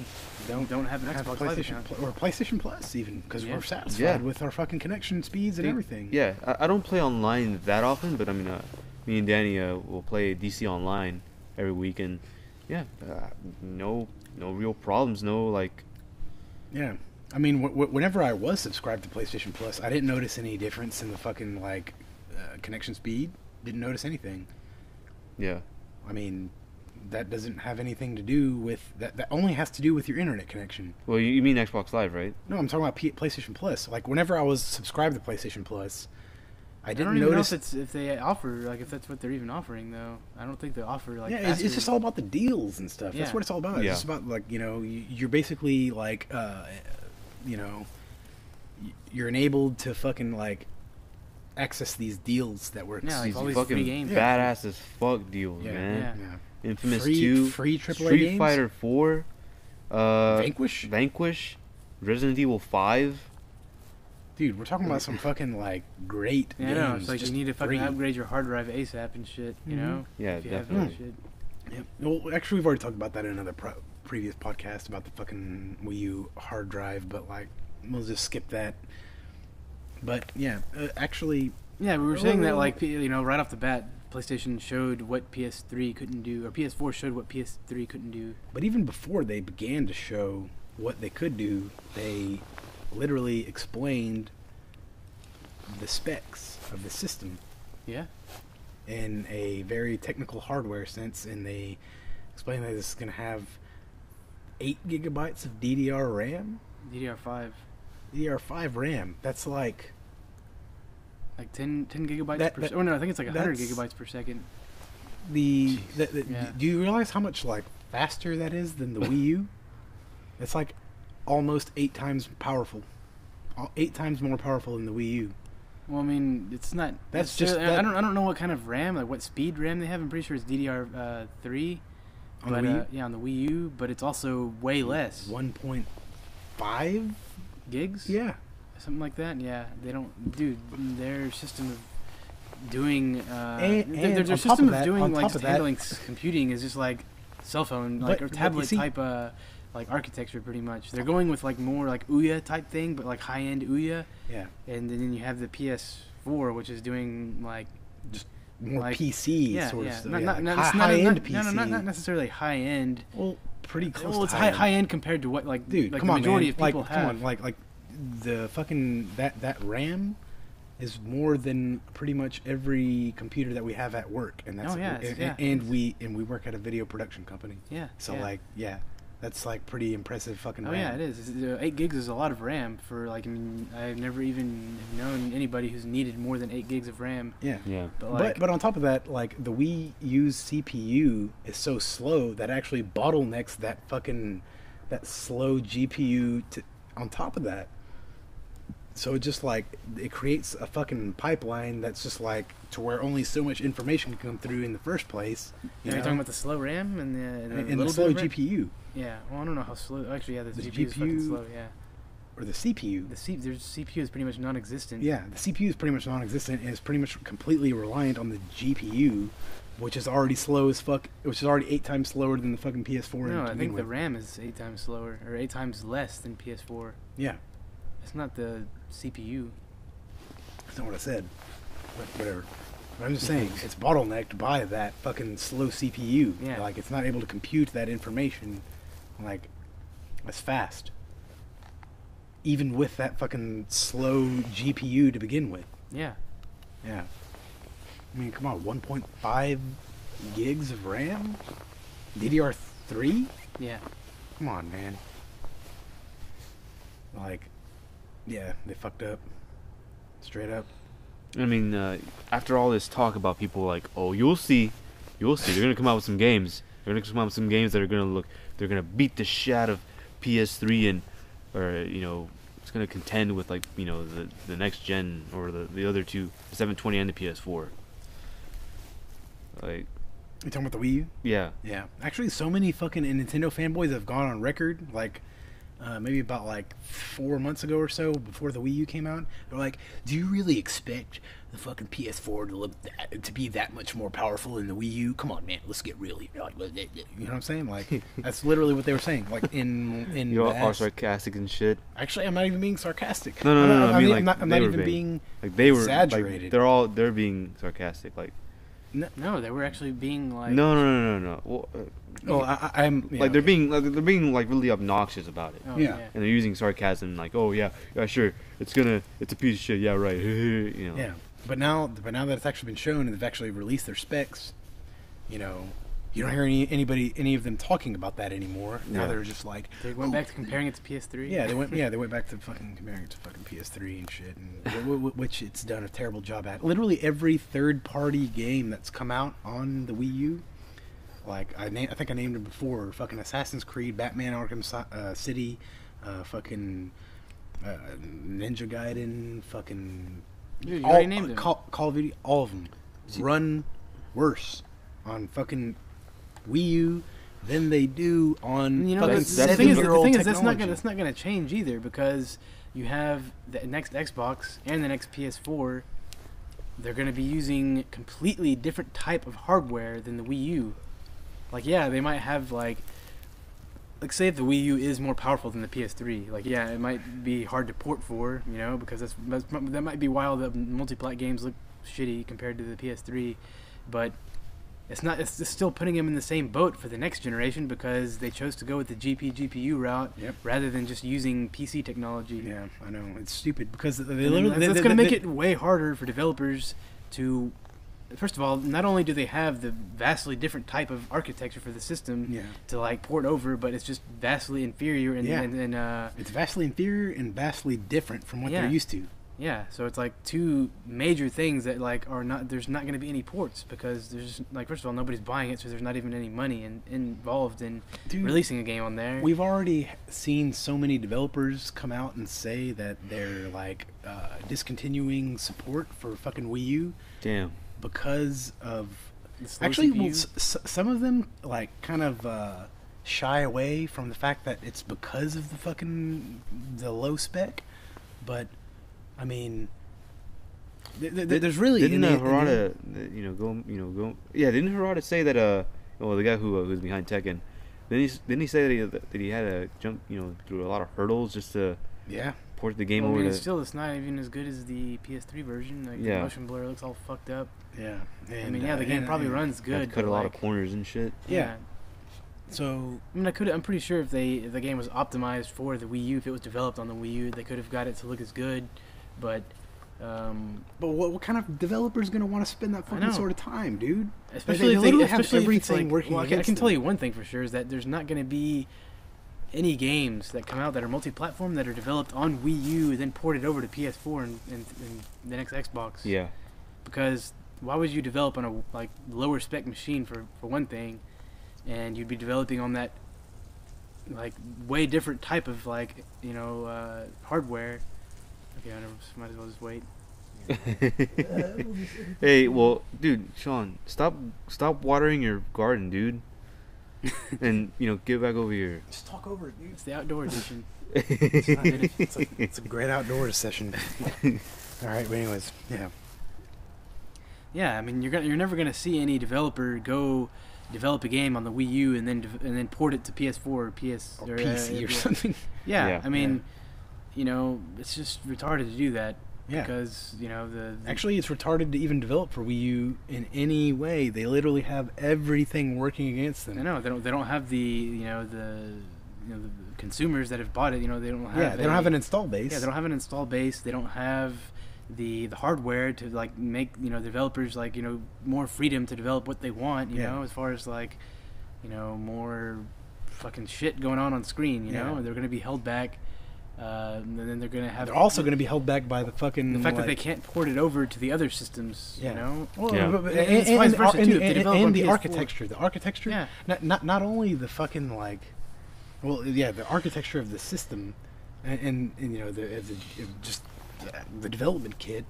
don't have an Xbox Live account. Or PlayStation Plus, even, because we're satisfied with our fucking connection speeds and everything. Yeah, I don't play online that often, but I mean, me and Danny will play DC Online every week, and no real problems, no, like... Yeah. I mean, whenever I was subscribed to PlayStation Plus, I didn't notice any difference in the fucking, like, connection speed. didn't notice anything. Yeah. I mean, that doesn't have anything to do with that. That only has to do with your internet connection. Well, you mean Xbox Live, right? No, I'm talking about PlayStation Plus. Like, whenever I was subscribed to PlayStation Plus, I didn't don't even notice. know if they offer, like, if that's what they're even offering, though. I don't think they offer, like, yeah, it's just all about the deals and stuff. Yeah. That's what it's all about. Yeah. It's just about, like, you're basically, like, you're enabled to fucking, like, access these deals that were Yeah, like These all these fucking free games. badass as fuck deals, Yeah. man. Yeah. Infamous free 2, free AAA Street games? Fighter 4, Vanquish. Resident Evil 5. Dude, we're talking about some fucking, like, great Yeah, I games. know. It's like you just need to fucking free. upgrade your hard drive ASAP and shit, you know? Yeah, If you have definitely. that shit. Yeah. Well, actually, we've already talked about that in another previous podcast about the fucking Wii U hard drive, but, like, we'll just skip that. But, yeah, actually... Yeah, we were saying that, like, right off the bat, PlayStation showed what PS3 couldn't do, or PS4 showed what PS3 couldn't do. But even before they began to show what they could do, they literally explained the specs of the system Yeah. in a very technical hardware sense, and they explained that this is going to have 8 gigabytes of DDR RAM. DDR5. DDR5 RAM. That's like... Like 10 gigabytes That- per that- second. Oh, no, I think it's like 100 that's- gigabytes per second. Yeah. Do you realize how much, like, faster that is than the Wii U? It's like almost 8 times powerful. 8 times more powerful than the Wii U. Well, I mean, it's not. That's just I that- don't know what kind of RAM, like what speed RAM they have. I'm pretty sure it's DDR3. On the But Wii U? yeah, on the Wii U, but it's also way less 1.5? gigs. Yeah. Something like that. Yeah, they don't. Dude, their system of doing And their on top system of of that- doing on like top of that- handling computing is just like cell phone like or But you tablet see- type like architecture pretty much. They're going with like more like Ouya type thing, but like high end Ouya. Yeah. And then you have the PS4, which is doing like More like, PC yeah, sort yeah, of stuff. not, Yeah, not, like not, high end not, PC. No, not necessarily high end. Well, pretty close Well, to it's high end. high end compared to what like Dude, like come the on, majority man. of people like, have. Come on, like the fucking that RAM is more than pretty much every computer that we have at work, and that's Oh, yeah, it's- yeah. and we work at a video production company. Yeah. So yeah. like, yeah, that's like pretty impressive fucking Oh RAM. yeah, it is. 8 gigs is a lot of RAM for like. I mean, I've never even known anybody who's needed more than 8 gigs of RAM. Yeah. Yeah. But like, But on top of that, like the Wii U's CPU is so slow that actually bottlenecks that slow GPU on top of that. So it just like it creates a fucking pipeline that's just like to where only so much information can come through in the first place. you're talking about the slow RAM and and the little slow bit of RAM? GPU Yeah. Well, I don't know how slow. Actually, yeah, the The GPU is fucking GPU slow. Yeah. or the CPU. Their CPU is pretty much non-existent. Yeah, the CPU is pretty much non-existent and is pretty much completely reliant on the GPU, which is already slow as fuck. Which is already 8 times slower than the fucking PS4. No, to I begin think the with. RAM is 8 times slower or 8 times less than PS4. Yeah, It's not the CPU. that's not what I said. But whatever. But I'm just saying, it's bottlenecked by that fucking slow CPU. Yeah. Like, it's not able to compute that information, like, as fast. Even with that fucking slow GPU to begin with. Yeah. Yeah. I mean, come on, 1.5 gigs of RAM? DDR3? Yeah. Come on, man. Like, yeah, they fucked up. Straight up. I mean, after all this talk about people like, oh, you'll see, they're gonna come out with some games. They're gonna come out with some games that are they're gonna beat the shit out of PS3 and, or it's gonna contend with like the next gen or the other two, the 720 and the PS4. Like, You talking about the Wii U? yeah, Yeah. Actually, so many fucking Nintendo fanboys have gone on record, like, maybe about like 4 months ago or so, before the Wii U came out. They're like, "Do you really expect the fucking PS4 to be that much more powerful than the Wii U? Come on, man, let's get really like, you know what I'm saying? Like, that's literally what they were saying. Like in you all the are ass. sarcastic and shit. Actually, I'm not even being sarcastic. No, I mean, like, I'm not they were even being like they were exaggerated. Like, they're being sarcastic. Like, No, they were actually being like. no. Well, I'm like they're being like really obnoxious about it. Oh, Yeah. And they're using sarcasm like, oh yeah, sure, it's a piece of shit, yeah, right. Yeah. But now that it's actually been shown and they've actually released their specs, you know, you don't hear any of them talking about that anymore. Now they're just like they went back to comparing it to PS3. Yeah, they went back to fucking comparing it to fucking PS3 and shit, and which it's done a terrible job at. Literally every third-party game that's come out on the Wii U, like I think I named them before, fucking Assassin's Creed, Batman Arkham City, fucking Ninja Gaiden, fucking Dude, you already named them. Call of Duty, all of them run worse on fucking Wii U than they do on the thing is that's not gonna change either, because you have the next Xbox and the next PS4. They're gonna be using completely different type of hardware than the Wii U. Like, yeah, they might have like say if the Wii U is more powerful than the PS3, like, yeah, it might be hard to port for, you know, because that might be why all the multi-plat games look shitty compared to the PS3, but it's still putting them in the same boat for the next generation, because they chose to go with the GPU route rather than just using PC technology. Yeah, I know, it's stupid because that's going to make it way harder for developers to. First of all, not only do they have the vastly different type of architecture for the system to like port over, but it's just vastly inferior and it's vastly inferior and vastly different from what they're used to. Yeah, so it's like two major things that like are not. There's not going to be any ports because there's just, like, first of all, nobody's buying it, so there's not even any money involved in releasing a game on there. We've already seen so many developers come out and say that they're like discontinuing support for fucking Wii U. Damn. Because of actually, some of them like kind of shy away from the fact that it's because of the low spec, but. I mean, there's really didn't Harada go. Yeah, didn't Harada say that the guy who's behind Tekken, didn't he say that he had to jump through a lot of hurdles just to port the game over? Still, it's not even as good as the PS3 version. Like, the motion blur looks all fucked up. Yeah, and, the game probably runs good. Cut a lot of corners and shit. Yeah. So I mean, I'm pretty sure if the game was optimized for the Wii U, if it was developed on the Wii U, they could have got it to look as good. But what kind of developer is going to want to spend that fucking sort of time, dude? Especially they have everything working. Well, I can tell you one thing for sure is that there's not going to be any games that come out that are multi-platform that are developed on Wii U and then ported over to PS4 and the next Xbox. Yeah. Because why would you develop on a like lower spec machine for one thing, and you'd be developing on that like way different type of like hardware. Okay, I might as well just wait. Hey, well, dude, Sean, stop watering your garden, dude. And, get back over here. Just talk over it, dude. It's the outdoor edition. It's a great outdoors session. All right, but anyways, yeah. Yeah, I mean, you're never gonna see any developer go develop a game on the Wii U and then port it to PS4 or PC or something. Yeah, I mean. It's just retarded to do that. Yeah. Because, Actually, it's retarded to even develop for Wii U in any way. They literally have everything working against them. I know. They don't have the consumers that have bought it. They don't have. Yeah, they don't have an install base. Yeah, they don't have an install base. They don't have the hardware to like make developers like more freedom to develop what they want. You know, as far as like more fucking shit going on screen. They're going to be held back. And then they're going to have. They're also going to be held back by the fact that they can't port it over to the other systems. Well, and vice versa too. And the architecture. The architecture. Yeah. Not only the fucking like. Well, yeah, the architecture of the system, and just the development kit.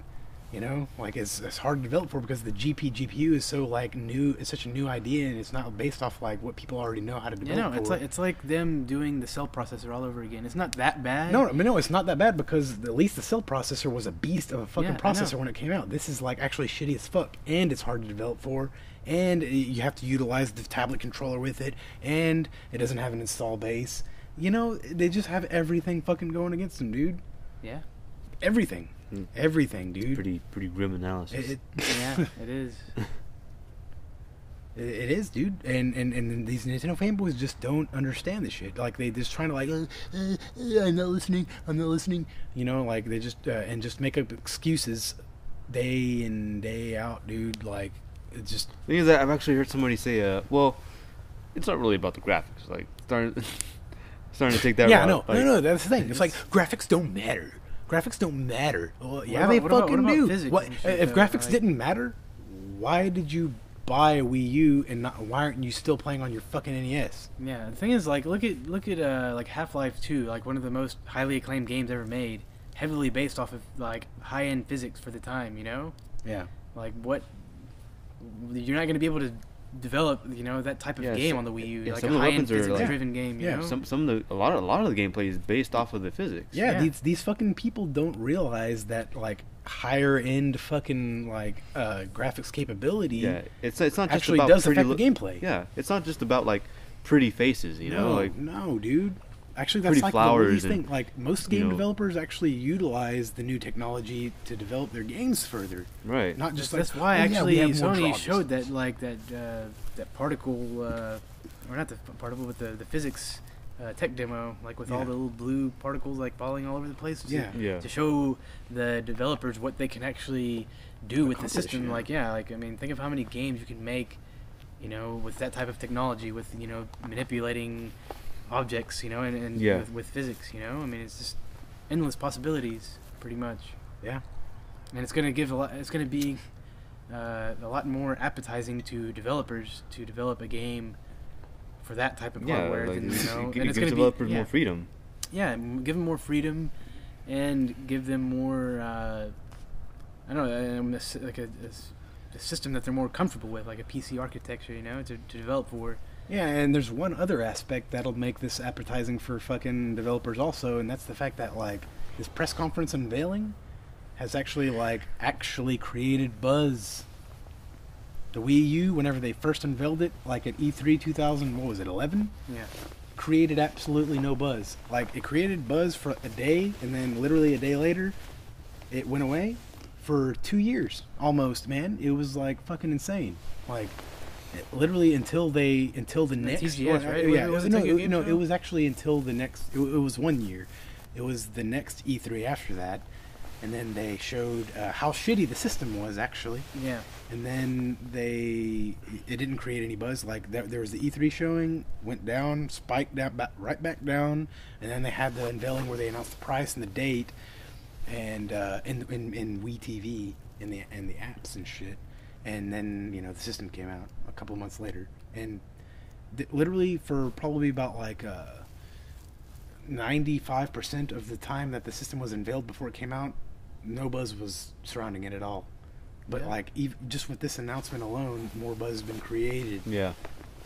Like it's hard to develop for because the GPU is so like new. It's such a new idea, and it's not based off like what people already know how to develop. It's like them doing the cell processor all over again. It's not that bad. No, it's not that bad because at least the cell processor was a beast of a fucking processor when it came out. This is like actually shitty as fuck, and it's hard to develop for, and you have to utilize the tablet controller with it, and it doesn't have an install base. They just have everything fucking going against them, dude. Yeah. Everything. Everything, dude. Pretty grim analysis. Yeah, it is. It is, dude. And these Nintendo fanboys just don't understand this shit. Like they just trying to like, I'm not listening. Like they just and just make up excuses day in, day out, dude. Like, it's just... The thing is that I've actually heard somebody say, well, it's not really about the graphics. Like, starting to take that route. No, like, no, that's the thing. It's like, graphics don't matter. Graphics don't matter. Well, yeah, what about do. What, if graphics didn't matter, why did you buy a Wii U and why aren't you still playing on your fucking NES? Yeah, the thing is, like, look at like Half-Life 2, like one of the most highly acclaimed games ever made, heavily based off of like high-end physics for the time, you know? Yeah. Like, what? You're not going to be able to develop, you know, that type of game on the Wii U, like a high-end physics-driven game. You know? A lot of the gameplay is based off of the physics. Yeah. These fucking people don't realize that, like, higher end fucking like graphics capability. Yeah, it's not just actually about does affect the gameplay. Yeah, it's not just about like pretty faces, you know. Like, no, dude. Actually, that's like the least thing. Like, most game developers actually utilize the new technology to develop their games further. Right. Not just that's why actually Sony showed that like that particle, or not the particle, but the physics tech demo, like with all the little blue particles like falling all over the place. To show the developers what they can actually do with the system. Like, I mean, think of how many games you can make, you know, with that type of technology, with, you know, manipulating objects, you know, and with physics, you know. I mean, it's just endless possibilities, pretty much. Yeah. And it's going to give a lot. It's going to be a lot more appetizing to developers to develop a game for that type of hardware. Like, than, you know, and it's going to developers more freedom. Yeah, give them more freedom, and give them more. I don't know, like a system that they're more comfortable with, like a PC architecture, you know, to develop for. Yeah, and there's one other aspect that'll make this appetizing for fucking developers also, and that's the fact that, like, this press conference unveiling has actually created buzz. The Wii U, whenever they first unveiled it, like at E3 2011? Yeah. Created absolutely no buzz. Like, it created buzz for a day, and then literally a day later, it went away for 2 years, almost, man. It was, like, fucking insane. Like, literally until the next TGS, right? It was actually until the next. It was 1 year. It was the next E3 after that, and then they showed how shitty the system was actually. Yeah. And then it didn't create any buzz. Like, there was the E3 showing, went down, spiked down, right back down, and then they had the unveiling where they announced the price and the date, and in Wii TV in the apps and shit. And then, you know, the system came out a couple of months later. And literally for probably about like 95% of the time that the system was unveiled before it came out, no buzz was surrounding it at all. But like, just with this announcement alone, more buzz has been created. Yeah.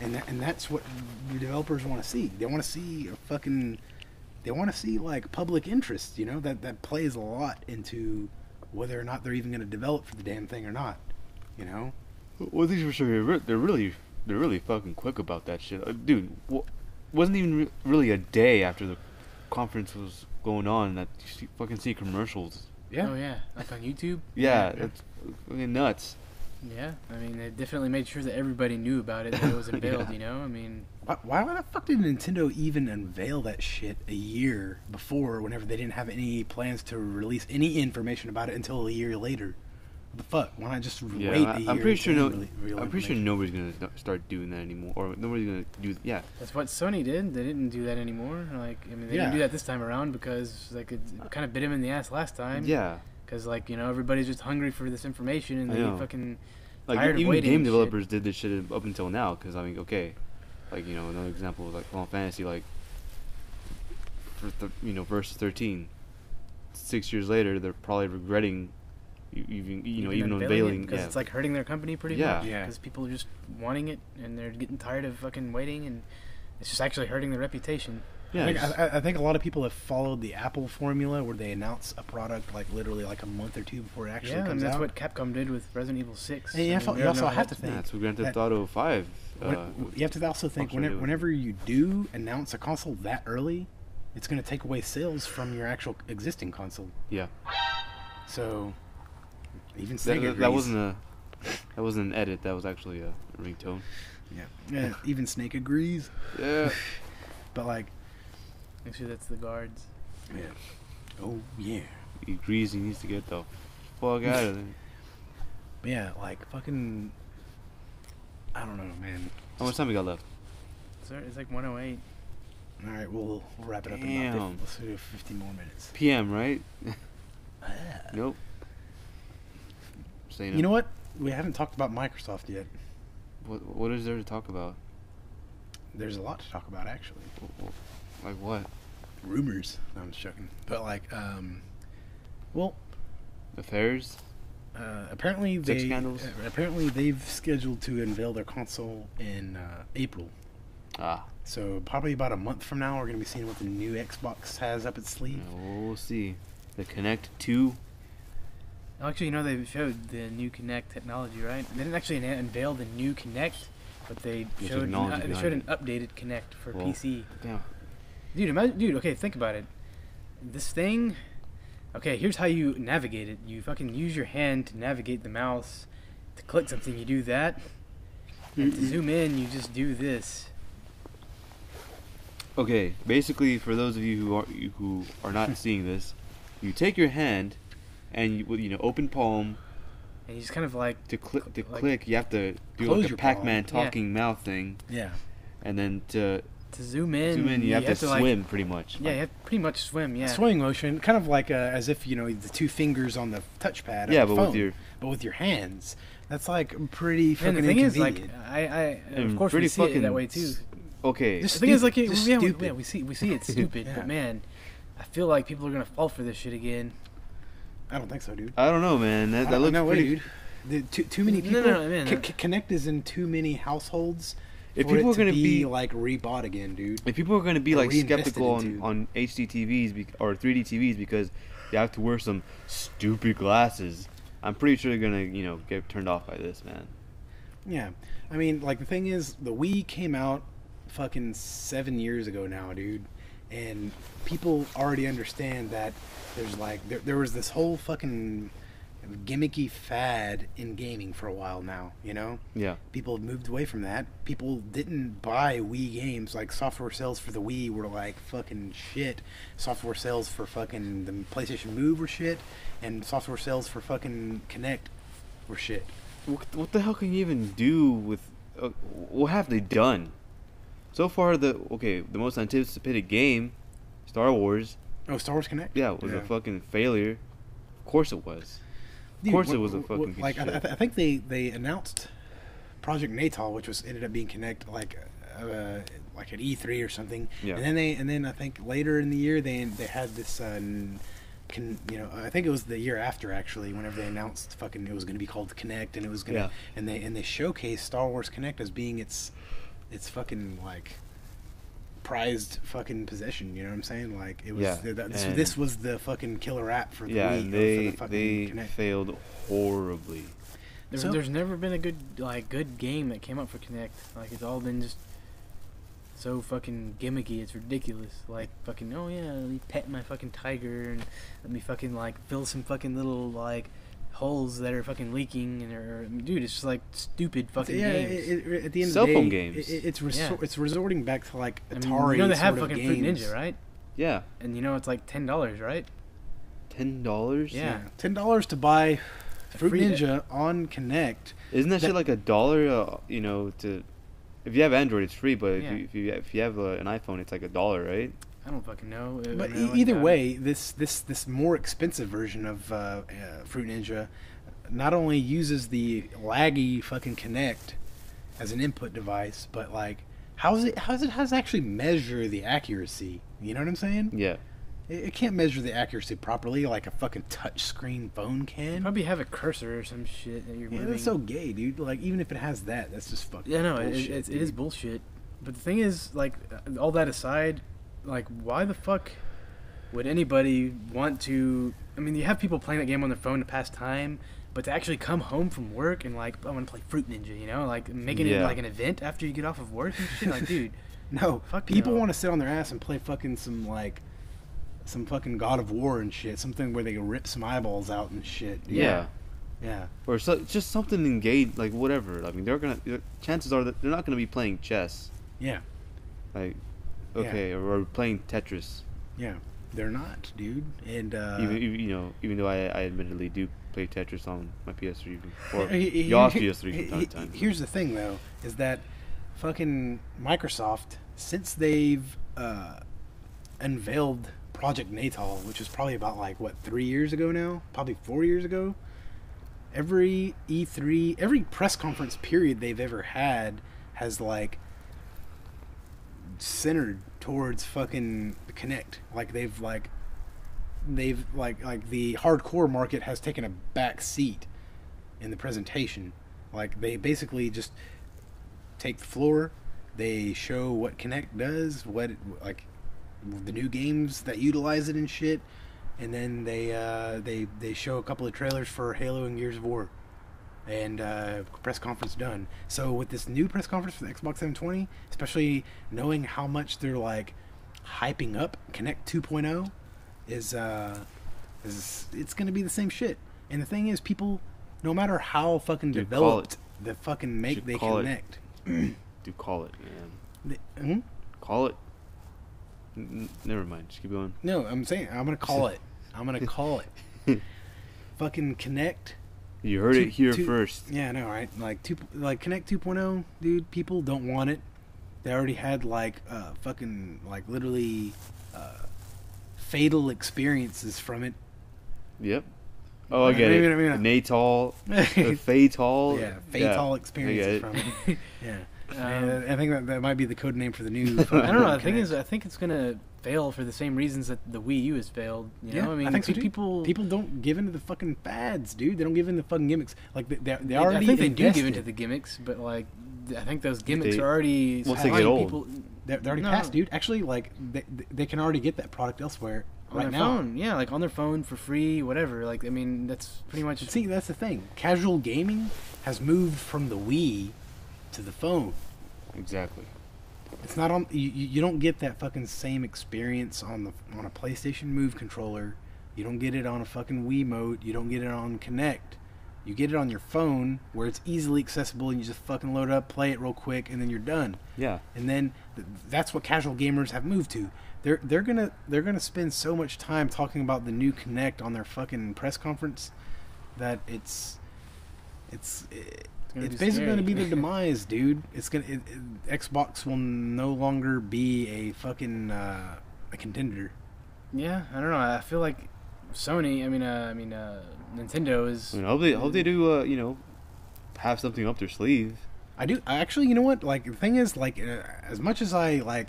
And that's what the developers want to see. They want to see like public interest, you know, that plays a lot into whether or not they're even going to develop for the damn thing or not. You know? Well, these for sure, they're really fucking quick about that shit. Dude, wasn't even really a day after the conference was going on that you fucking see commercials. Yeah. Oh, yeah. Like on YouTube? Yeah, that's fucking nuts. Yeah. I mean, they definitely made sure that everybody knew about it, that it was unveiled, you know? I mean... Why the fuck did Nintendo even unveil that shit a year before, whenever they didn't have any plans to release any information about it until a year later? What the fuck? Why not just wait a year? I'm pretty sure nobody's gonna start doing that anymore, or nobody's gonna do. Yeah, that's what Sony did. They didn't do that anymore. Like, I mean, they didn't do that this time around because like it kind of bit him in the ass last time. Yeah, because like, you know, everybody's just hungry for this information and they fucking like tired of even waiting. Game developers did this shit up until now. Because I mean, okay, like, you know, another example of like Final Fantasy, like versus 13. 6 years later, they're probably regretting. Even unveiling, because it's like hurting their company pretty much. Yeah. Because people are just wanting it and they're getting tired of fucking waiting, and it's just actually hurting their reputation. Yeah, I think a lot of people have followed the Apple formula where they announce a product like literally like a month or two before it actually comes out. And that's what Capcom did with Resident Evil 6. And you also have to think. That's what Grand Theft Auto 5. You have to also think whenever you do announce a console that early, it's going to take away sales from your actual existing console. Yeah. So. Even Snake agrees. That wasn't an edit. That was actually a ringtone. Yeah. Even Snake agrees. Yeah. But like, actually, that's the guards. Yeah. Oh yeah. He agrees. He needs to get the fuck out of there. But yeah, like fucking. I don't know, man. How much time we got left? It's like 108. All right, we'll wrap it up in Damn. about let's do 50 more minutes. PM, right? Nope. Saying You know what? We haven't talked about Microsoft yet. What is there to talk about? There's a lot to talk about, actually. Like what? Rumors. No, I'm just joking. But like, well, Affairs? apparently Sex scandals? apparently they've scheduled to unveil their console in April. Ah. So probably about a month from now, we're gonna be seeing what the new Xbox has up its sleeve. We'll see. The Kinect 2. Actually, you know, they showed the new Kinect technology, right? They didn't actually unveil the new Kinect, but they showed an updated Kinect for PC. Yeah. Dude, okay, think about it. This thing, okay, here's how you navigate it. You fucking use your hand to navigate the mouse. To click something, you do that. And to zoom in, you just do this. Okay, basically, for those of you who are not seeing this, you take your hand, and you open palm. And you just kind of like to click, you have to do like a Pac-Man talking mouth thing. Yeah. And then to zoom in, you have to swim, pretty much. Yeah, you have to pretty much swim. Yeah. A swimming motion, kind of like as if the two fingers on the touchpad. Yeah, of the but phone, with your hands. That's like pretty fucking and the thing inconvenient. is, like, I of course we see it that way too. Okay. The thing is, like, we see it's stupid, but man, I feel like people are gonna fall for this shit again. I don't think so, dude. I don't know, man. That looks pretty... dude. Too many people. No, man. Kinect is in too many households. If people are going to be like rebought again, dude. If people are going to be like skeptical on HD TVs or 3D TVs because you have to wear some stupid glasses, I'm pretty sure they're going to get turned off by this, man. Yeah, I mean, like the thing is, the Wii came out fucking 7 years ago now, dude, and people already understand that there's like there was this whole fucking gimmicky fad in gaming for a while now, Yeah. People have moved away from that. People didn't buy Wii games. Like, software sales for the Wii were like fucking shit. Software sales for fucking the PlayStation Move were shit. And software sales for fucking Kinect were shit. What the hell can you even do with... what have they done? So far, the most anticipated game, Star Wars... Oh, Star Wars Kinect? Yeah, was a fucking failure. Of course it was. Of course it was a fucking piece of shit. I think they announced Project Natal, which ended up being Kinect like at E3 or something. Yeah. And then I think later in the year they had this I think it was the year after, actually, whenever they announced fucking it was going to be called Kinect, and it was going to and they showcased Star Wars Kinect as being its fucking like prized fucking possession, you know what I'm saying? Like, it was this was the fucking killer app for the Wii. And they failed horribly. There's never been a good game that came up for Kinect. Like, it's all been just so fucking gimmicky. It's ridiculous. Like, fucking, oh yeah, let me pet my fucking tiger and let me fucking like fill some fucking little like holes that are fucking leaking, and dude, it's just like stupid fucking games. At the end cell of the phone day, games. It's resorting back to like Atari. I mean, they have sort of fucking Fruit games. Ninja, right? Yeah. And it's like $10, right? $10? Yeah. $10 to buy Fruit Ninja on Kinect. Isn't that shit like $1? To if you have Android, it's free, but if you have an iPhone, it's like $1, right? I don't fucking know. But either way, this more expensive version of Fruit Ninja not only uses the laggy fucking Kinect as an input device, but like how does it actually measure the accuracy? You know what I'm saying? Yeah. It can't measure the accuracy properly like a fucking touchscreen phone can. You probably have a cursor or some shit that you're moving. That's so gay, dude. Like, even if it has that, that's just fucking bullshit. It is bullshit. But the thing is, like, all that aside, like, why the fuck would anybody want to... I mean, you have people playing that game on their phone to pass time, but to actually come home from work and, like, I want to play Fruit Ninja, like, making it, like, an event after you get off of work and shit, like, dude. No, people want to sit on their ass and play fucking some fucking God of War and shit, something where they rip some eyeballs out and shit. Yeah. Yeah. Or just something engaged, like whatever. I mean, chances are that they're not gonna be playing chess. Yeah. Like, okay, or playing Tetris. Yeah. They're not, dude. And even though I admittedly do play Tetris on my PS3, or y'all's PS3 from time to time. Here's the thing, though, is that fucking Microsoft, since they've unveiled Project Natal, which is probably about 3 years ago now, probably 4 years ago. Every E3, every press conference period they've ever had has centered towards fucking the Kinect. They've the hardcore market has taken a back seat in the presentation. They basically just take the floor, they show what Kinect does, the new games that utilize it and shit, and then they show a couple of trailers for Halo and Gears of War, and press conference done. So with this new press conference for the Xbox 720, especially knowing how much they're hyping up Kinect 2.0, is it's gonna be the same shit. And the thing is, people, no matter how fucking developed the fucking make they connect, do call it, man. Call it. Never mind. Just keep going. No, I'm saying I'm gonna call it. I'm gonna call it. Fucking Kinect. You heard it here first. Yeah, I know, right? Kinect 2.0, dude. People don't want it. They already had fucking literally fatal experiences from it. Yep. Oh, I get it. Natal, fatal. Yeah, fatal experiences from it. Yeah. I think that might be the code name for the new. I don't know. I think it's gonna fail for the same reasons that the Wii U has failed. You know, I mean, I think so, people don't give into the fucking fads, dude. They don't give in the fucking gimmicks. They already. I think they do give into the gimmicks, but I think those gimmicks are already. Once they get old, they're already past, dude. Actually, they can already get that product elsewhere. On their phone, yeah, on their phone for free, whatever. I mean, that's pretty much. See, that's the thing. Casual gaming has moved from the Wii to the phone. Exactly. It's not on. You don't get that fucking same experience on a PlayStation Move controller. You don't get it on a fucking Wiimote. You don't get it on Kinect. You get it on your phone where it's easily accessible, and you just fucking load it up, play it real quick, and then you're done. Yeah. And then that's what casual gamers have moved to. They're gonna spend so much time talking about the new Kinect on their fucking press conference that it's basically going to be their demise, dude. Xbox will no longer be a fucking a contender. Yeah, I don't know. I feel like Sony. Nintendo is. I hope they do. Have something up their sleeve. I do. Actually, you know what? The thing is, as much as I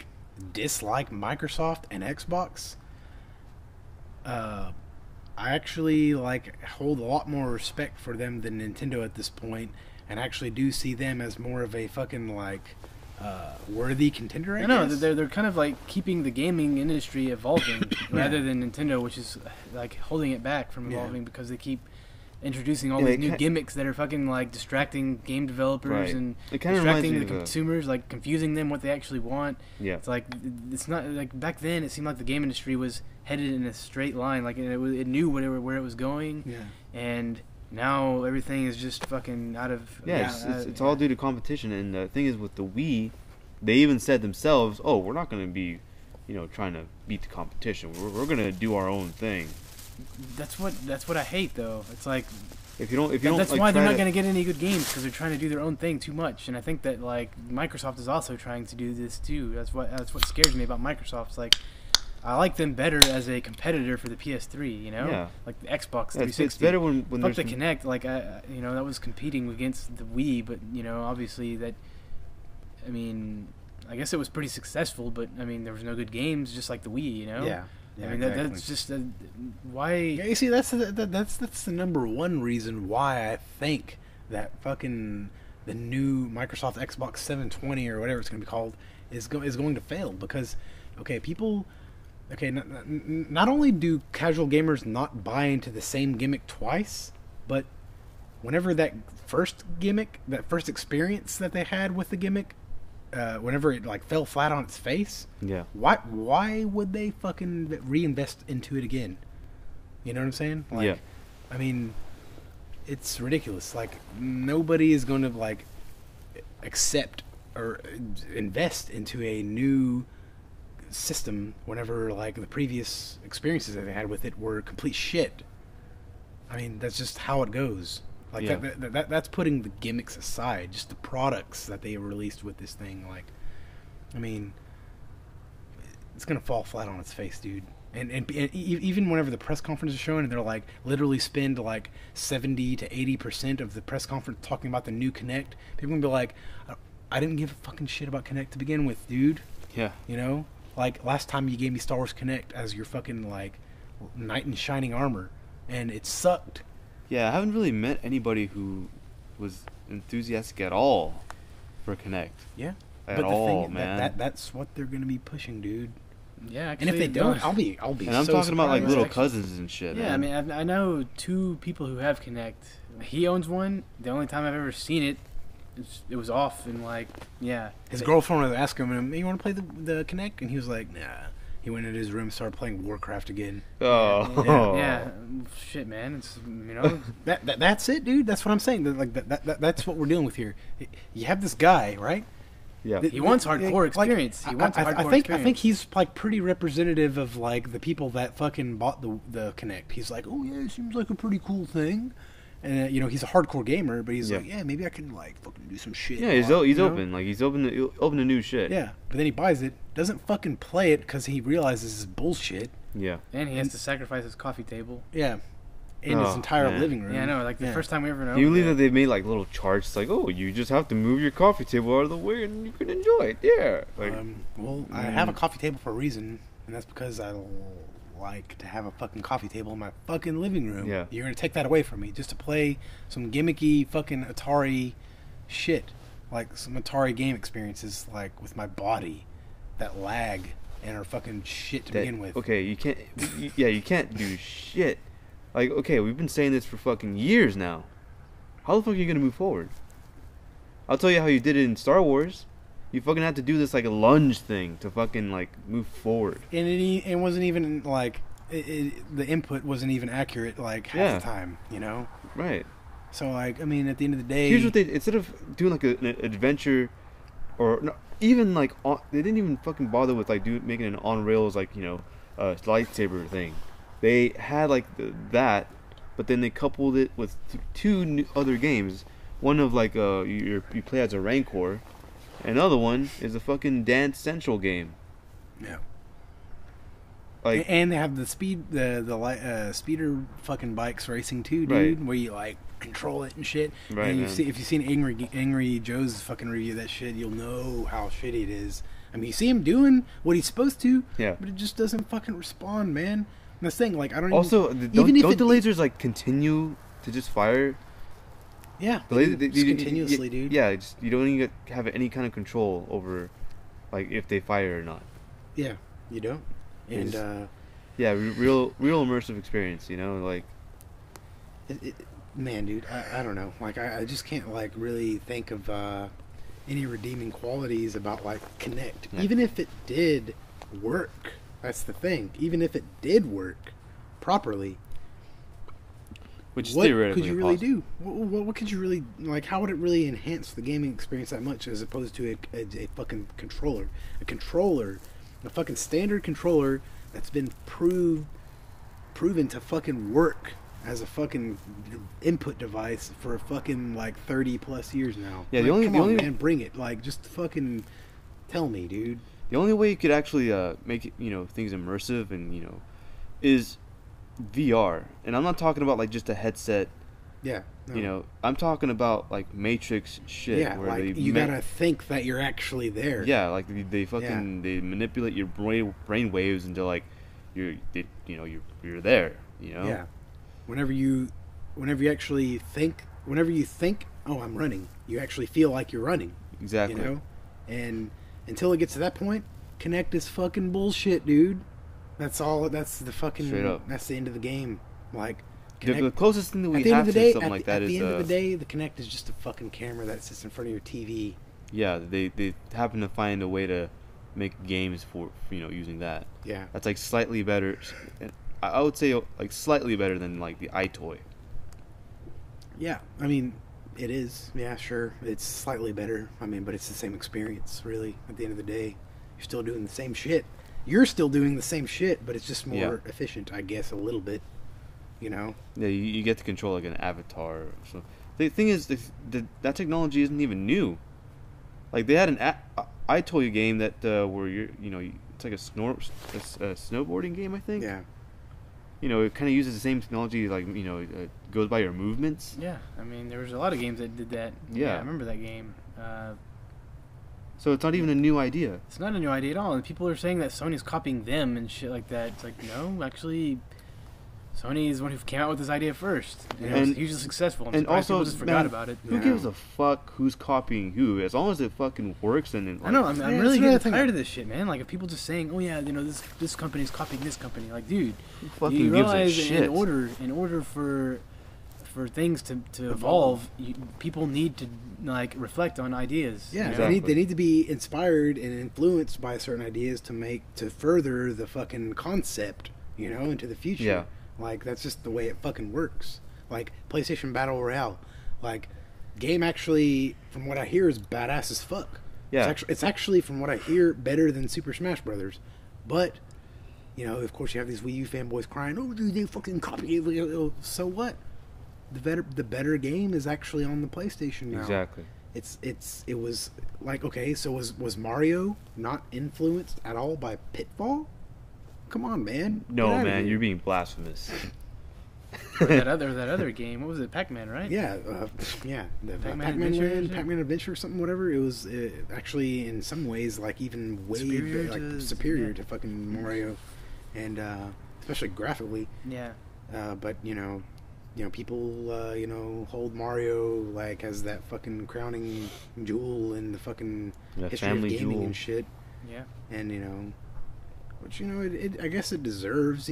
dislike Microsoft and Xbox, I actually hold a lot more respect for them than Nintendo at this point. And actually do see them as more of a fucking worthy contender. I guess. They're kind of keeping the gaming industry evolving rather than Nintendo, which is holding it back from evolving because they keep introducing all these new gimmicks that are fucking distracting game developers and distracting the consumers, confusing them what they actually want. Yeah, it's not back then. It seemed like the game industry was headed in a straight line, it knew where it was going. Yeah, and now everything is just fucking out of... It's all due to competition. And the thing is, with the Wii, they even said themselves, "Oh, we're not going to be, trying to beat the competition. We're going to do our own thing." That's what I hate, though. It's if you don't, that's why they're not going to get any good games, because they're trying to do their own thing too much. And I think that Microsoft is also trying to do this too. That's what scares me about Microsoft. It's I like them better as a competitor for the PS3, Yeah. Like the Xbox 360. It's better when there's the Kinect, that was competing against the Wii, but, obviously that, I guess it was pretty successful, but, there was no good games, just like the Wii, Yeah. Exactly. That's just why... Yeah, you see, that's the number one reason why I think that fucking the new Microsoft Xbox 720 or whatever it's going to be called is going to fail, because, people... Okay, not only do casual gamers not buy into the same gimmick twice, but whenever that first gimmick, that first experience that they had with the gimmick, whenever it fell flat on its face, yeah, why would they fucking reinvest into it again? You know what I'm saying? Yeah. It's ridiculous. Nobody is going to accept or invest into a new system whenever like the previous experiences that they had with it were complete shit. I mean, that's just how it goes. Like that's putting the gimmicks aside, just the products that they released with this thing. Like, I mean, it's gonna fall flat on its face, dude. And even whenever the press conference is showing, and they're like literally spend like 70 to 80% of the press conference talking about the new Kinect, people gonna be like, I didn't give a fucking shit about Kinect to begin with, dude. Yeah. You know, like last time you gave me Star Wars Kinect as your fucking like knight in shining armor, and it sucked. Yeah, I haven't really met anybody who was enthusiastic at all for Kinect. Yeah. At all, man. That's what they're gonna be pushing, dude. Yeah, actually, and if they don't, I'll be. And I'm so talking about like little actually. cousins and shit. Yeah, man. I mean, I know 2 people who have Kinect. He owns one. The only time I've ever seen it, it was off, and like, yeah. His girlfriend was asking him, "You want to play the Kinect?" And he was like, "Nah." He went into his room and started playing Warcraft again. Oh, yeah. Shit, man. It's, you know, that's it, dude. That's what I'm saying. Like that's what we're dealing with here. You have this guy, right? Yeah. He wants hardcore experience. He wants hardcore experience. I think he's like pretty representative of like the people that fucking bought the Kinect. He's like, oh yeah, it seems like a pretty cool thing, and you know he's a hardcore gamer, but he's like, yeah, maybe I can like fucking do some shit. Yeah, he's open, like he's open to new shit. Yeah, but then he buys it, doesn't fucking play it because he realizes it's bullshit. Yeah, and he has to sacrifice his coffee table. Yeah. In his entire living room. Yeah, I know. Like the first time we ever know. Do you believe that they made like little charts, like, oh, you just have to move your coffee table out of the way and you can enjoy it. Yeah. Like, well, I have a coffee table for a reason, and that's because I like to have a fucking coffee table in my fucking living room. Yeah. You're gonna take that away from me just to play some gimmicky fucking Atari shit, like some Atari game experiences, like with my body that lag and are fucking shit to begin with. Okay, you can't. You can't do shit. Like, okay, we've been saying this for fucking years now. How the fuck are you gonna move forward? I'll tell you how you did it in Star Wars. You fucking had to do this like a lunge thing to fucking like move forward. And it wasn't even like the input wasn't even accurate like half the time, you know? Right. So like, I mean, at the end of the day, here's what instead of doing like an adventure, or no, even like they didn't even fucking bother with like making an on rails like lightsaber thing. They had like that, but then they coupled it with 2 other games. One of like you play as a Rancor, another one is a fucking Dance Central game. Yeah. Like, and they have the speeder fucking bikes racing too, dude. Right. Where you like control it and shit. Right. And if you've seen Angry Joe's fucking review of that shit, you'll know how shitty it is. I mean, you see him doing what he's supposed to, but it just doesn't fucking respond, man. And this thing, like, I don't also even, don't the lasers like continue to just fire? Yeah, continuously, dude. Yeah, you don't even have any kind of control over, like, if they fire or not. Yeah, you don't. And real immersive experience, you know, like. Man, dude, I don't know. Like, I just can't like really think of any redeeming qualities about like Kinect, even if it did work. That's the thing. Even if it did work properly, which is what theoretically could you really do? What could you really like? How would it really enhance the gaming experience that much, as opposed to a fucking controller? A fucking standard controller that's been proven to fucking work as a fucking input device for a fucking like 30 plus years now. Yeah, like, come on, man, bring it. Like, just fucking tell me, dude. The only way you could actually make it, things immersive and is VR. And I'm not talking about like just a headset. Yeah. No. I'm talking about like Matrix shit. Yeah, where like you gotta think that you're actually there. Yeah, like they fucking they manipulate your brain waves until like you're there. Yeah. Whenever you actually think, oh, I'm running, you actually feel like you're running. Exactly. And until it gets to that point, Kinect is fucking bullshit, dude. That's all. That's the fucking. Straight up. That's the end of the game. Like, Kinect, the closest thing that we have to something like that is. At the end of the day, the Kinect is just a fucking camera that sits in front of your TV. Yeah, they happen to find a way to make games for using that. Yeah. That's like slightly better. I would say like slightly better than like the iToy. Yeah, I mean, it is. Yeah, sure, it's slightly better. I mean, but it's the same experience, really. At the end of the day, you're still doing the same shit. you're still doing the same shit, but it's just more efficient, I guess, a little bit. You know? Yeah, you get to control like an avatar. So the thing is, that technology isn't even new. Like they had an I told you game that where it's like a snowboarding game, I think. Yeah. You know, it kind of uses the same technology, like it goes by your movements. Yeah, I mean, there was a lot of games that did that. Yeah, I remember that game. So it's not even a new idea. It's not a new idea at all, and people are saying that Sony's copying them and shit like that. It's like, no, actually, Sony is the one who came out with this idea first, and it was hugely successful. And also, people just forgot about it. Who gives a fuck who's copying who? As long as it fucking works, and I know. I'm really getting tired of this shit, man. Like, if people just saying, "Oh yeah, this company's copying this company," like, dude, you realize in order for things to evolve, people need to like reflect on ideas. Yeah, exactly. They need to be inspired and influenced by certain ideas to further the fucking concept, into the future. Yeah. Like, that's just the way it fucking works. Like, PlayStation Battle Royale. Like, game actually, from what I hear, is badass as fuck. Yeah. It's actually, from what I hear, better than Super Smash Brothers. But, of course you have these Wii U fanboys crying, "Oh, dude, they fucking copy it." So what? The better game is actually on the PlayStation now. Exactly. It was like, okay, so was Mario not influenced at all by Pitfall? Come on, man. No, man, you're being blasphemous. Or that other game, what was it? Pac-Man, right? Yeah, the Pac-Man Adventure, or something, whatever. It was actually in some ways like even way superior to fucking Mario, and especially graphically. Yeah. But people hold Mario like as that fucking crowning jewel in the fucking history of gaming and shit. Yeah. And which I guess it deserves,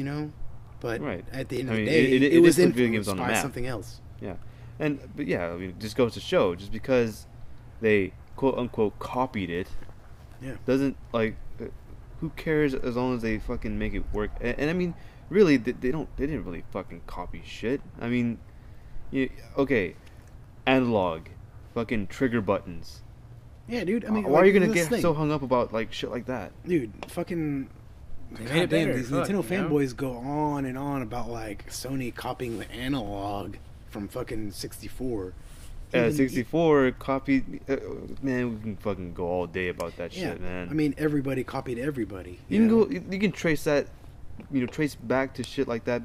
but right. at the end of the day, it was influenced by map. something else. Yeah, but it just goes to show, just because they quote unquote copied it, doesn't who cares as long as they fucking make it work. And I mean, really, they didn't really fucking copy shit. I mean, okay, analog, fucking trigger buttons. Yeah, dude. I mean, why are you gonna get so hung up about like shit like that, dude? Fucking. God damn, these Nintendo fanboys go on and on about like Sony copying the analog from fucking 64. 64 copied. Man, we can fucking go all day about that shit, man. I mean, everybody copied everybody. You can trace that, trace back to shit like that,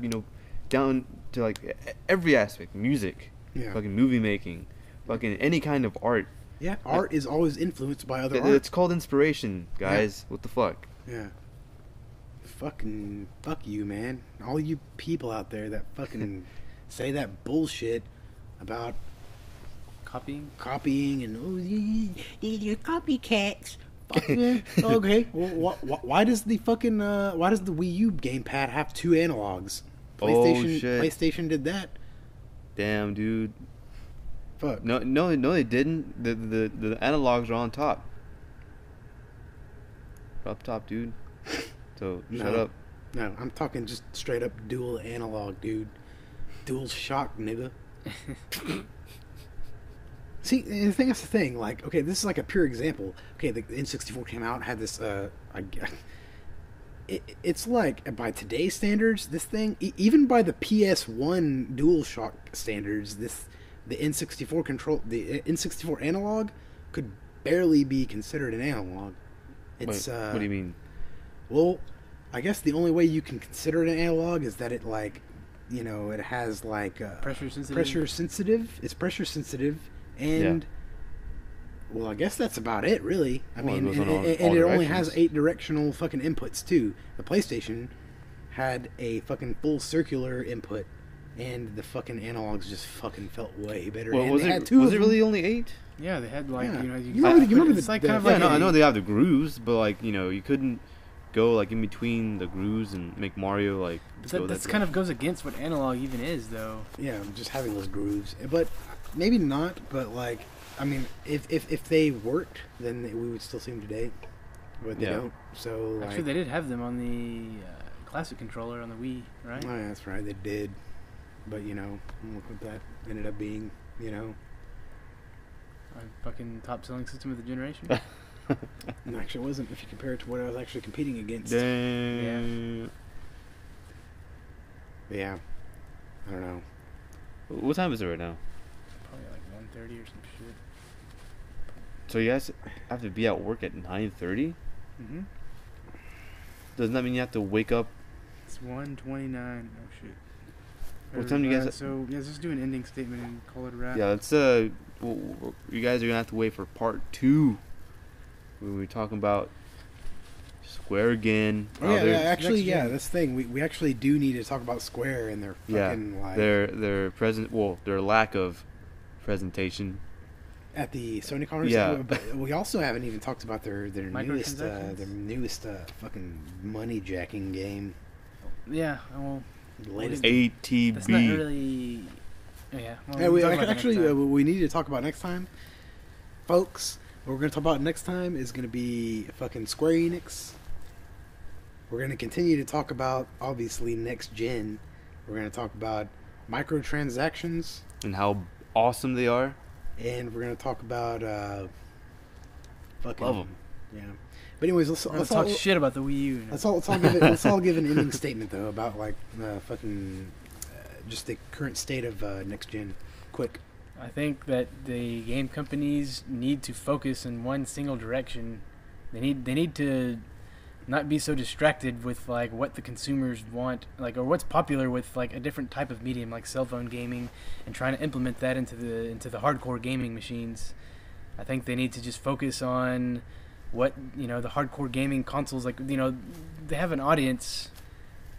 down to like every aspect, music, fucking movie making, fucking any kind of art. Yeah, art is always influenced by other art. It's called inspiration, guys. What the fuck? Yeah. Fucking fuck you, man. All you people out there that fucking say that bullshit about copying and you're copycats. Fuck yeah. Okay. Well, why does the Wii U gamepad have two analogs? PlayStation did that. Damn, dude. Fuck. No, they didn't. The analogs are on top. Up top, dude. So shut up. No, I'm talking just straight up dual analog, dude. Dual shock, nigga. See, and that's the thing. Like, okay, this is like a pure example. Okay, the N64 came out, had this. It's like, by today's standards, this thing, even by the PS1 DualShock standards, the N64 analog could barely be considered an analog. It's Wait, what do you mean? Well, I guess the only way you can consider it an analog is that it it has like pressure sensitive. It's pressure sensitive, and well, I guess that's about it, really. I mean, and it only has 8 directional fucking inputs too. The PlayStation had a fucking full circular input, and the fucking analogs just fucking felt way better. Well, and was it really only 8? Yeah, they had like you remember it's like kind of like I know they have the grooves, but like you couldn't go like in between the grooves and make Mario like. That kind of goes against what analog even is, though. Yeah, just having those grooves, but maybe not. But like, I mean, if they worked, then we would still see them today, but they don't. So actually, they did have them on the classic controller on the Wii, right? Oh, yeah, that's right, they did. But look what that ended up being. Our fucking top selling system of the generation. No, actually, it wasn't. If you compare it to what I was actually competing against. Damn. Yeah. I don't know. What time is it right now? Probably like 1:30 or some shit. So you guys have to be at work at 9:30? Mm-hmm. Doesn't that mean you have to wake up? It's 1:29. Oh shit. What time do you guys? So yeah, let's just do an ending statement and call it a wrap. Yeah, let's. You guys are gonna have to wait for part 2. When we're talking about Square again. Oh yeah, actually, yeah. That's the thing. We actually do need to talk about Square and their fucking like their present. Well, their lack of presentation at the Sony conference. Yeah, but we also haven't even talked about their newest fucking money jacking game. Yeah, well, The latest ATB. That's not really. Yeah. Well, yeah, we need to talk about next time, folks. What we're going to talk about next time is going to be fucking Square Enix. We're going to continue to talk about, obviously, next gen. We're going to talk about microtransactions. And how awesome they are. And we're going to talk about fucking... Love them. Yeah. But anyways, let's talk shit about the Wii U. Let's all give an ending statement, though, about, like, fucking... just the current state of next gen. Quick. I think that the game companies need to focus in one single direction. They need to not be so distracted with like what the consumers want, like, or what's popular with like a different type of medium like cell phone gaming, and trying to implement that into the hardcore gaming machines. I think they need to just focus on what, the hardcore gaming consoles, like, they have an audience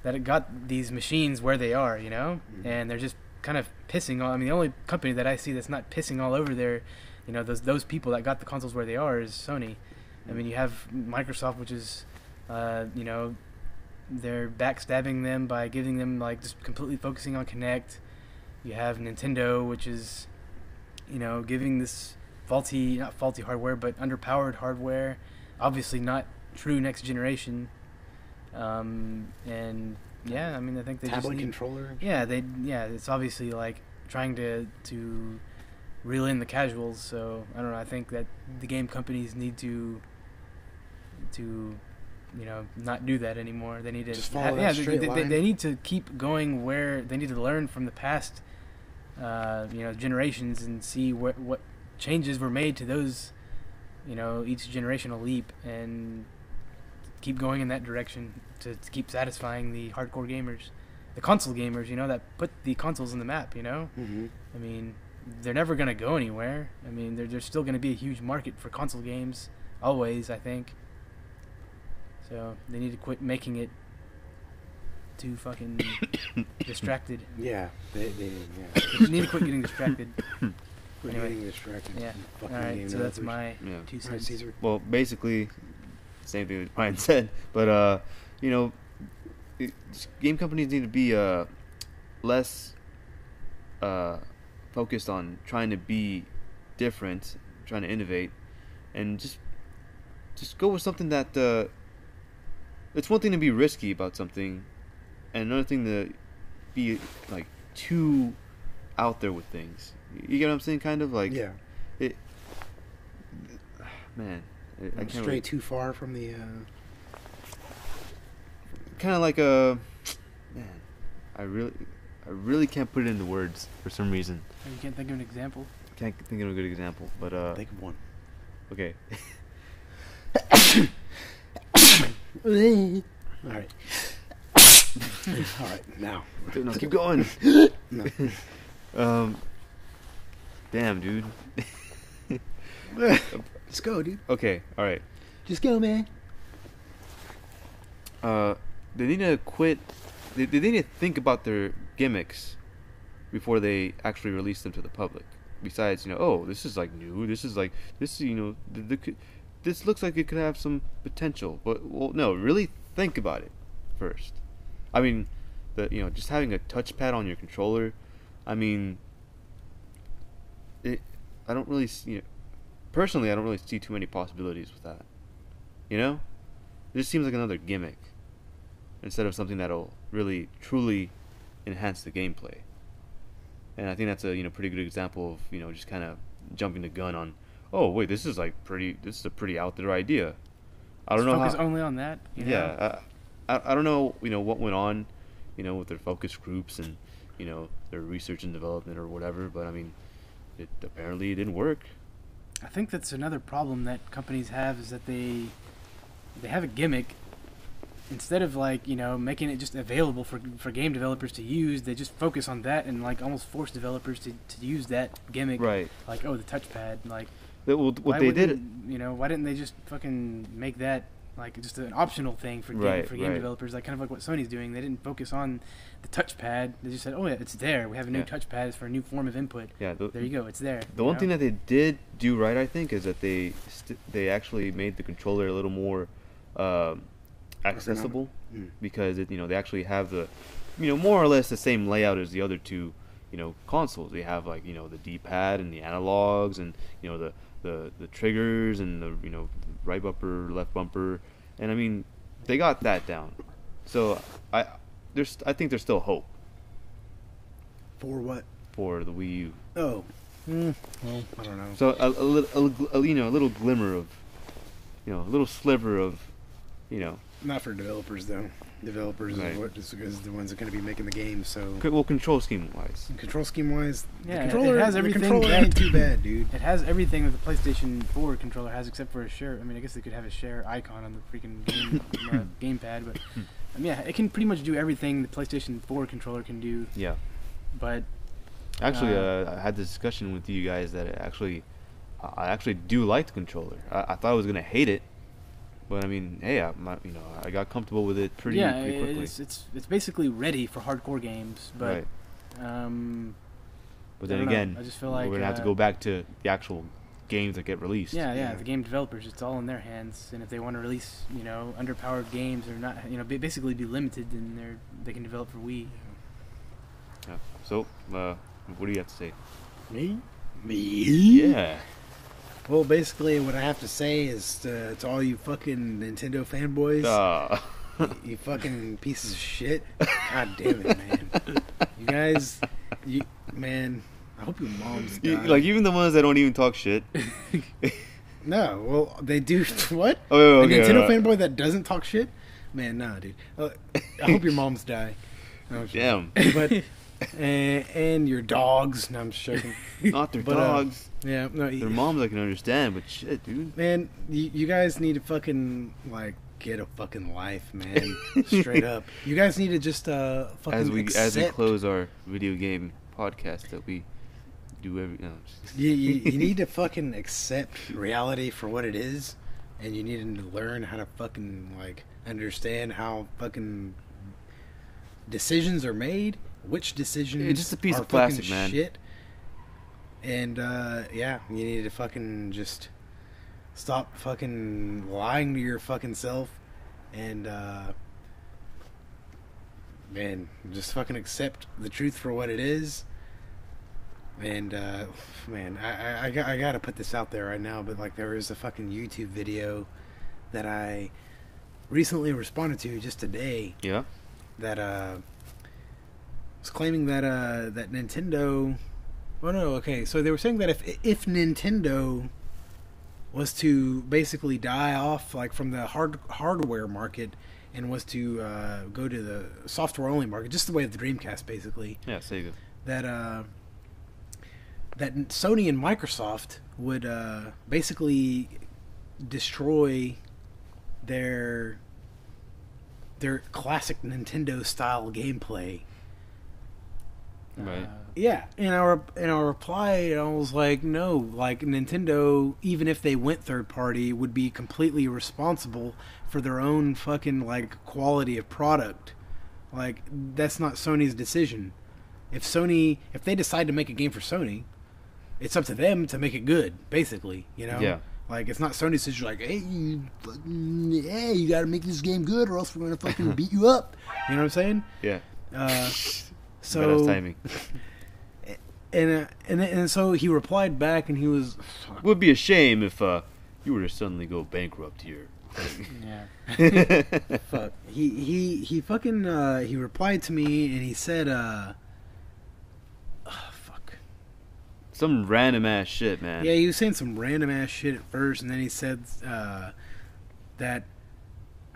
that got these machines where they are, Mm-hmm. and they're just kind of pissing all. I mean, the only company that I see that's not pissing all over their, those people that got the consoles where they are is Sony. I mean, you have Microsoft, which is, they're backstabbing them by giving them like just completely focusing on Kinect. You have Nintendo, which is, giving this not faulty hardware, but underpowered hardware. Obviously, not true next generation. And yeah, I mean, I think they tablet just controller. Yeah, it's obviously like trying to reel in the casuals. So I don't know. I think that the game companies need to not do that anymore. They need to just follow that straight line. They need to keep going where they need to learn from the past, generations, and see what changes were made to those, each generational leap, and keep going in that direction to keep satisfying the hardcore gamers, the console gamers, that put the consoles in the map, Mm-hmm. I mean, they're never going to go anywhere. I mean, there's still going to be a huge market for console games, always, I think. So they need to quit making it too fucking distracted. Yeah, they need to quit getting distracted. Getting distracted. Yeah. All right, so that's my 2 cents. Right, Caesar. Well, basically, same thing that Ryan said, but game companies need to be less focused on trying to be different, trying to innovate, and just go with something that it's one thing to be risky about something, and another thing to be like too out there with things. You get what I'm saying? Kind of like, yeah. I can't stray too far from the. Kind of like a man. I really can't put it into words for some reason. You can't think of an example. Can't think of a good example, but think of one. Okay. All right. All right. Now. No, keep going. No. Damn, dude. Just go, dude. Okay. All right. Just go, man. They need to quit. They need to think about their gimmicks before they actually release them to the public. Besides, oh, this is like new. This is like this. This looks like it could have some potential. But well, no, really think about it first. I mean, just having a touchpad on your controller. I mean, I don't really see. Personally, I don't really see too many possibilities with that. It just seems like another gimmick instead of something that'll really, truly enhance the gameplay. And I think that's a pretty good example of just kind of jumping the gun on, oh wait, this is a pretty out there idea. I don't know focus how. only on that. Yeah, I don't know. What went on, with their focus groups and their research and development or whatever. But I mean, it apparently didn't work. I think that's another problem that companies have is that they have a gimmick. Instead of making it just available for game developers to use, they just focus on that and almost force developers to use that gimmick. Right. Like, oh, the touchpad. Like, what they did. Why didn't they just fucking make that just an optional thing for game developers? Like kind of like what Sony's doing. They didn't focus on the touchpad. They just said, oh yeah, it's there. We have a new touchpad. It's for a new form of input. Yeah. There you go. It's there. The one thing that they did do right, I think, is that they actually made the controller a little more accessible because they actually have the more or less the same layout as the other two consoles. They have the D-pad and the analogs and the triggers and the right bumper, left bumper, and I mean they got that down. So I think there's still hope. For what? For the Wii U. Oh. Well, I don't know. So a little glimmer of a little sliver of Not for developers though. Developers is the ones that are going to be making the game. So well, control scheme wise. Control scheme wise, yeah, the controller, it has everything. The controller ain't too bad, dude. It has everything that the PlayStation 4 controller has, except for a share. I mean, I guess they could have a share icon on the freaking gamepad, but yeah, it can pretty much do everything the PlayStation 4 controller can do. Yeah. But actually, I had this discussion with you guys that I actually do like the controller. I thought I was gonna hate it. But I mean, hey, I got comfortable with it pretty quickly. It's basically ready for hardcore games, but but then again, I just feel like we're gonna have to go back to the actual games that get released. Yeah, the game developers, it's all in their hands, and if they want to release, underpowered games or not, basically be limited, then they can develop for Wii. Yeah. So, what do you have to say? Me? Yeah. Well, basically, what I have to say is to all you fucking Nintendo fanboys, you fucking pieces of shit. God damn it, man. You guys, man, I hope your moms die. Even the ones that don't even talk shit. No, well, they do. What? Oh, okay, a Nintendo fanboy that doesn't talk shit? Man, nah, dude. I hope your moms die. No, damn. But... And your dogs. No, I'm just joking. Not their dogs. Yeah, no. Their moms I can understand, but shit, dude. Man, you guys need to fucking get a fucking life, man. Straight up. You guys need to just fucking accept. As we close our video game podcast that we do every. No, you need to fucking accept reality for what it is, and you need to learn how to fucking understand how fucking decisions are made. Which decisions it's just a piece are of plastic, fucking man. Shit. And you need to fucking just stop fucking lying to your fucking self, and man, just fucking accept the truth for what it is. And man, I gotta put this out there right now, but there is a fucking YouTube video that I recently responded to just today. Yeah. That was claiming that that Nintendo. Oh no, okay. So they were saying that if Nintendo was to basically die off from the hardware market and was to go to the software only market, just the way of the Dreamcast, basically. Yeah, Sega. That Sony and Microsoft would basically destroy their classic Nintendo style gameplay. Right. Yeah. In our reply, I was like, no, Nintendo, even if they went third party, would be completely responsible for their own fucking quality of product. That's not Sony's decision. If they decide to make a game for Sony, it's up to them to make it good, basically. Yeah. It's not Sony's decision. Hey, you got to make this game good, or else we're gonna fucking beat you up. You know what I'm saying? Yeah. So badass timing. And so he replied back, and he was. Would be a shame if you were to suddenly go bankrupt here. Yeah. Fuck. He fucking he replied to me, and he said fuck. some random ass shit, man. Yeah, he was saying some random ass shit at first, and then he said that.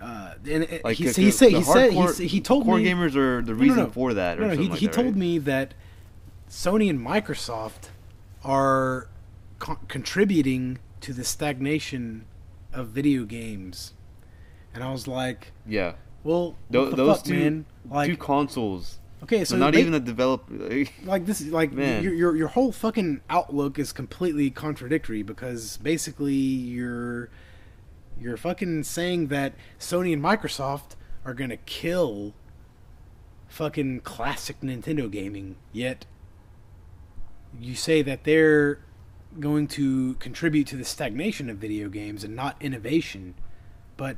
Like he the said hardcore- he told core me gamers are the reason for that. Or something like he that, told right? me that Sony and Microsoft are contributing to the stagnation of video games, and I was like, Yeah. well, what the those fuck, two, man? Like, two consoles. okay, so not they, even the developer. like this is like Man. your whole fucking outlook is completely contradictory, because basically you're fucking saying that Sony and Microsoft are gonna kill fucking classic Nintendo gaming, yet you say that they're going to contribute to the stagnation of video games and not innovation. But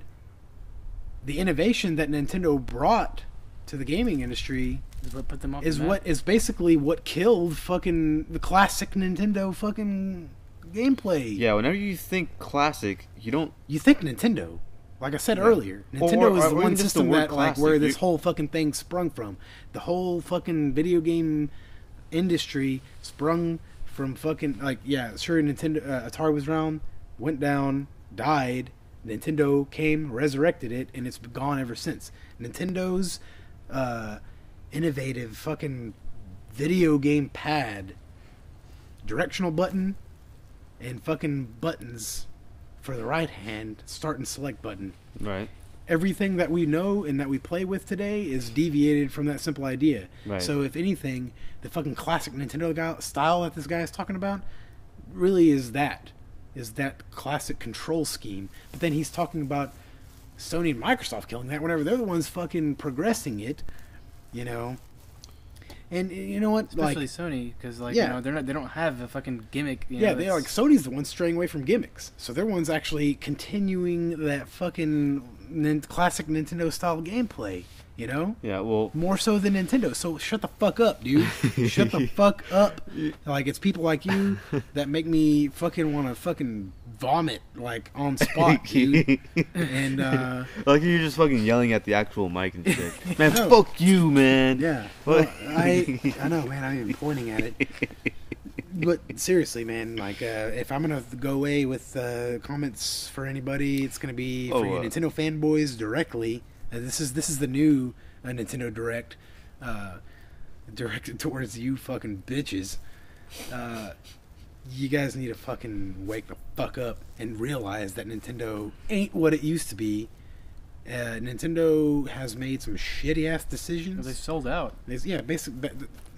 the innovation that Nintendo brought to the gaming industry What put them off is the map. what is basically what killed fucking the classic Nintendo fucking gameplay. Yeah, whenever you think classic, you don't. You think Nintendo. Like I said Yeah. earlier, Nintendo is the or one even just the system word that like classic. where this You- whole fucking thing sprung from. The whole fucking video game industry sprung from fucking like, yeah, sure, Nintendo Atari was around, went down, died. Nintendo came, resurrected it, and it's been gone ever since. Nintendo's innovative fucking video game pad, directional button, and fucking buttons for the right hand, start and select button. Right. Everything that we know and that we play with today is deviated from that simple idea. Right. So if anything, the fucking classic Nintendo style that this guy is talking about really is that classic control scheme. But then he's talking about Sony and Microsoft killing that whenever they're the ones fucking progressing it, you know. And you know what? Especially like, Sony, because like Yeah. they don't have a fucking gimmick. You know, yeah, they're like Sony's the ones straying away from gimmicks, so they're ones actually continuing that fucking classic Nintendo style gameplay. You know, Yeah. Well. more so than Nintendo. So shut the fuck up, dude. Shut the fuck up. Like, it's people like you that make me fucking want to fucking vomit like on spot, dude. And like you're just fucking yelling at the actual mic and shit. Man, No. fuck you, man. yeah, What? well, I know, man. I'm even pointing at it. But seriously, man, like if I'm gonna go away with comments for anybody, it's gonna be for you Nintendo fanboys directly. This is the new Nintendo Direct, directed towards you fucking bitches. You guys need to fucking wake the fuck up and realize that Nintendo ain't what it used to be. Nintendo has made some shitty ass decisions. they sold out. Yeah, basically,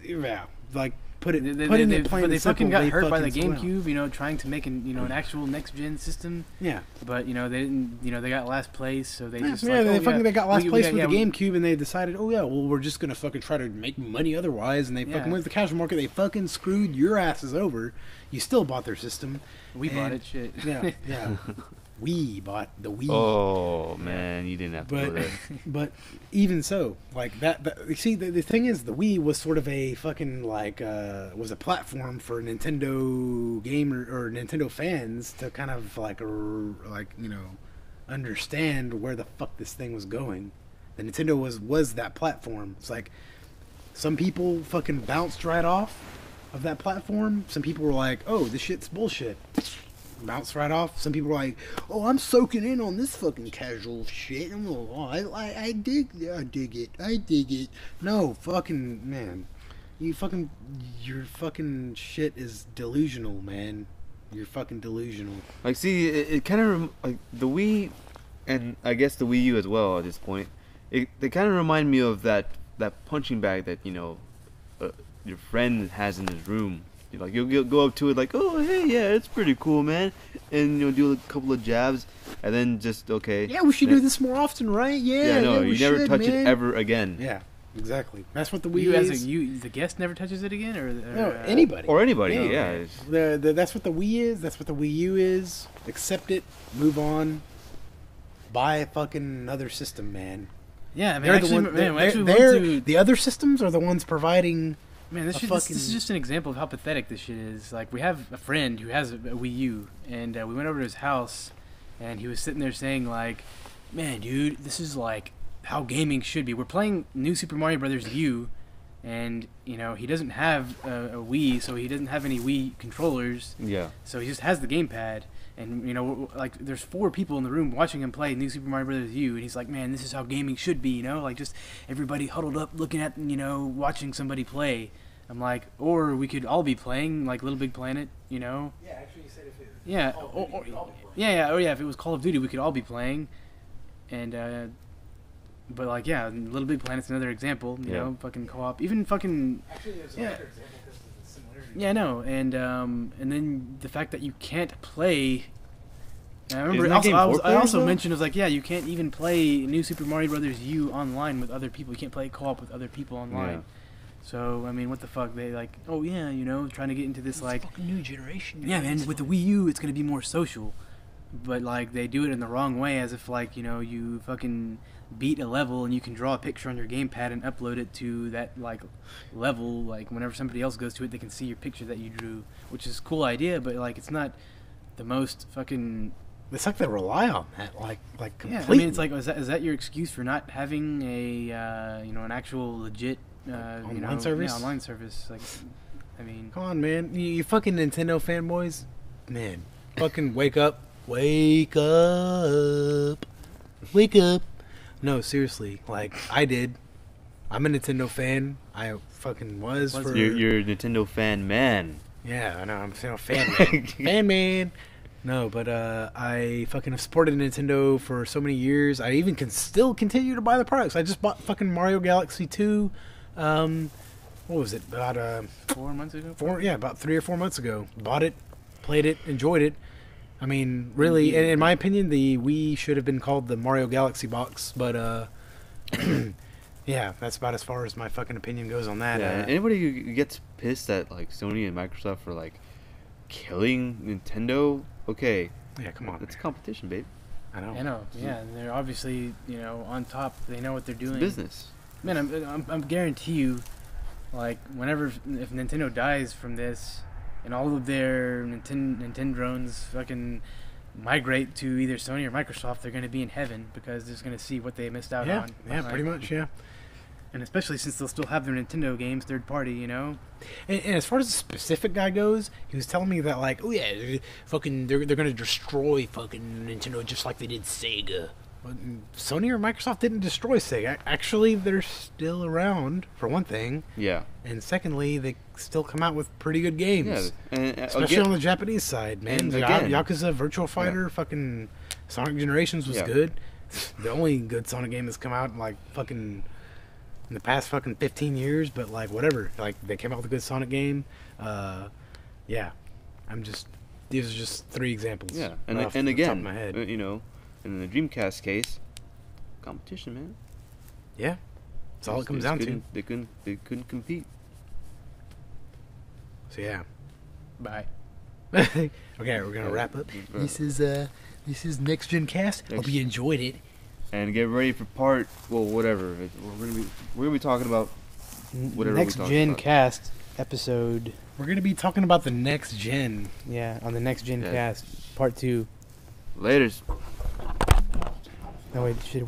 yeah, like putting it But plain they and fucking simple, got they hurt by the fucking sold out. GameCube, you know, trying to make an actual next gen system. Yeah, But you know they didn't. You know they got last place, so they just yeah, like, they oh, fucking yeah, they got last we place got- with yeah, the we- GameCube, and they decided, oh yeah, well we're just gonna fucking try to make money otherwise, and they fucking Yeah. went to the casual market. They fucking screwed your asses over. You still bought their system. We bought And- it. Shit. Yeah, yeah. We bought the Wii. Oh man, you didn't have to go But there. but even so, like that you see, the thing is, the Wii was sort of a fucking like was a platform for Nintendo gamer or Nintendo fans to kind of like you know, understand where the fuck this thing was going. The Nintendo was that platform. It's like some people fucking bounced right off of that platform. Some people were like, "Oh, this shit's bullshit." Bounce right off. Some people are like, "Oh, I'm soaking in on this fucking casual shit. I dig it." No, fucking man, your fucking shit is delusional, man. You're fucking delusional. Like, see, it kind of like the Wii, and I guess the Wii U as well at this point. They kind of remind me of that punching bag that your friend has in his room. You'll go up to it like, oh hey, yeah, it's pretty cool, man, and do a couple of jabs, and then just okay. Yeah, we should do this more often, right? Yeah, no, we you never should, touch man. it ever again. Yeah, exactly. That's what the Wii You is. as the guest never touches it again, or No, anybody. Or anybody, Yeah. yeah. That's what the Wii is. That's what the Wii U is. Accept it. Move on. Buy a fucking another system, man. Yeah, I mean, They're actually, the one. man, we They're, actually they're- went to. the other systems are the ones providing. Man, this is just an example of how pathetic this shit is. Like, we have a friend who has a Wii U, and we went over to his house, and he was sitting there saying, like, man, dude, this is, like, how gaming should be. We're playing New Super Mario Brothers U, and he doesn't have a Wii, so he doesn't have any Wii controllers. Yeah. So he just has the gamepad, and like there's 4 people in the room watching him play New Super Mario Bros. U, and he's like, man, this is how gaming should be, like just everybody huddled up looking at watching somebody play. I'm like, or we could all be playing like Little Big Planet, Yeah, actually, you said if it. Yeah. If it was Call of Duty, we could all be playing, and. But like, yeah, Little Big Planet's another example. You know, fucking co-op, even fucking. Actually, there's another example because of the similarity. Yeah, I know, and then the fact that you can't play. And I remember I also mentioned it was like, yeah, you can't even play New Super Mario Brothers U online with other people. You can't play co-op with other people online. Yeah. So I mean, what the fuck? They like, oh yeah, trying to get into this like fucking new generation. Yeah, man. With the Wii U, it's gonna be more social, but like they do it in the wrong way, as if like you fucking beat a level and you can draw a picture on your gamepad and upload it to that like level. Like whenever somebody else goes to it, they can see your picture that you drew, which is a cool idea, but like it's not the most fucking. It's like they rely on that, like completely. Yeah, I mean, it's like is that your excuse for not having a an actual legit online service? Yeah, online service. Like, I mean, come on, man, you fucking Nintendo fanboys, man, fucking wake up, wake up, wake up. No, seriously, like I did. I'm a Nintendo fan. I fucking was for. You're a Nintendo fan, man. Yeah, I know. I'm a fan man. Fan man. No, but I fucking have supported Nintendo for so many years. I even can still continue to buy the products. I just bought fucking Mario Galaxy 2. What was it? About 4 months ago? About 3 or 4 months ago. Bought it, played it, enjoyed it. I mean, really, in my opinion, the Wii should have been called the Mario Galaxy box, but yeah, that's about as far as my fucking opinion goes on that. Yeah, anybody who gets pissed at like Sony and Microsoft for like killing Nintendo, okay. Yeah, come on. It's competition, babe. I know. Yeah, and they're obviously, on top. They know what they're doing. It's business. Man, I'm guarantee you, like, if Nintendo dies from this, and all of their Nintendrones fucking migrate to either Sony or Microsoft, they're going to be in heaven because they're just going to see what they missed out on. Yeah, like, pretty much, yeah. And especially since they'll still have their Nintendo games third party, And as far as the specific guy goes, he was telling me that, like, oh yeah, they're going to destroy fucking Nintendo just like they did Sega. But Sony or Microsoft didn't destroy Sega. Actually, they're still around, for one thing. Yeah. And secondly, they still come out with pretty good games. Yeah, and, especially on the Japanese side, man. Yakuza Virtual Fighter, fucking Sonic Generations was good. The only good Sonic game that's come out in, like, fucking in the past fucking 15 years, but, like, whatever. Like, they came out with a good Sonic game. Yeah. These are just 3 examples. Yeah, and again, top of my head. In the Dreamcast case, competition, man. Yeah, that's all it comes down to. They couldn't compete. So yeah. Bye. Okay, we're gonna wrap up. This is Next Gen Cast. Hope you enjoyed it. And get ready for whatever. We're gonna be talking about whatever. Next Gen Cast episode. We're gonna be talking about the next gen. Yeah, on the Next Gen Cast Part 2. Laters. No wait, shit.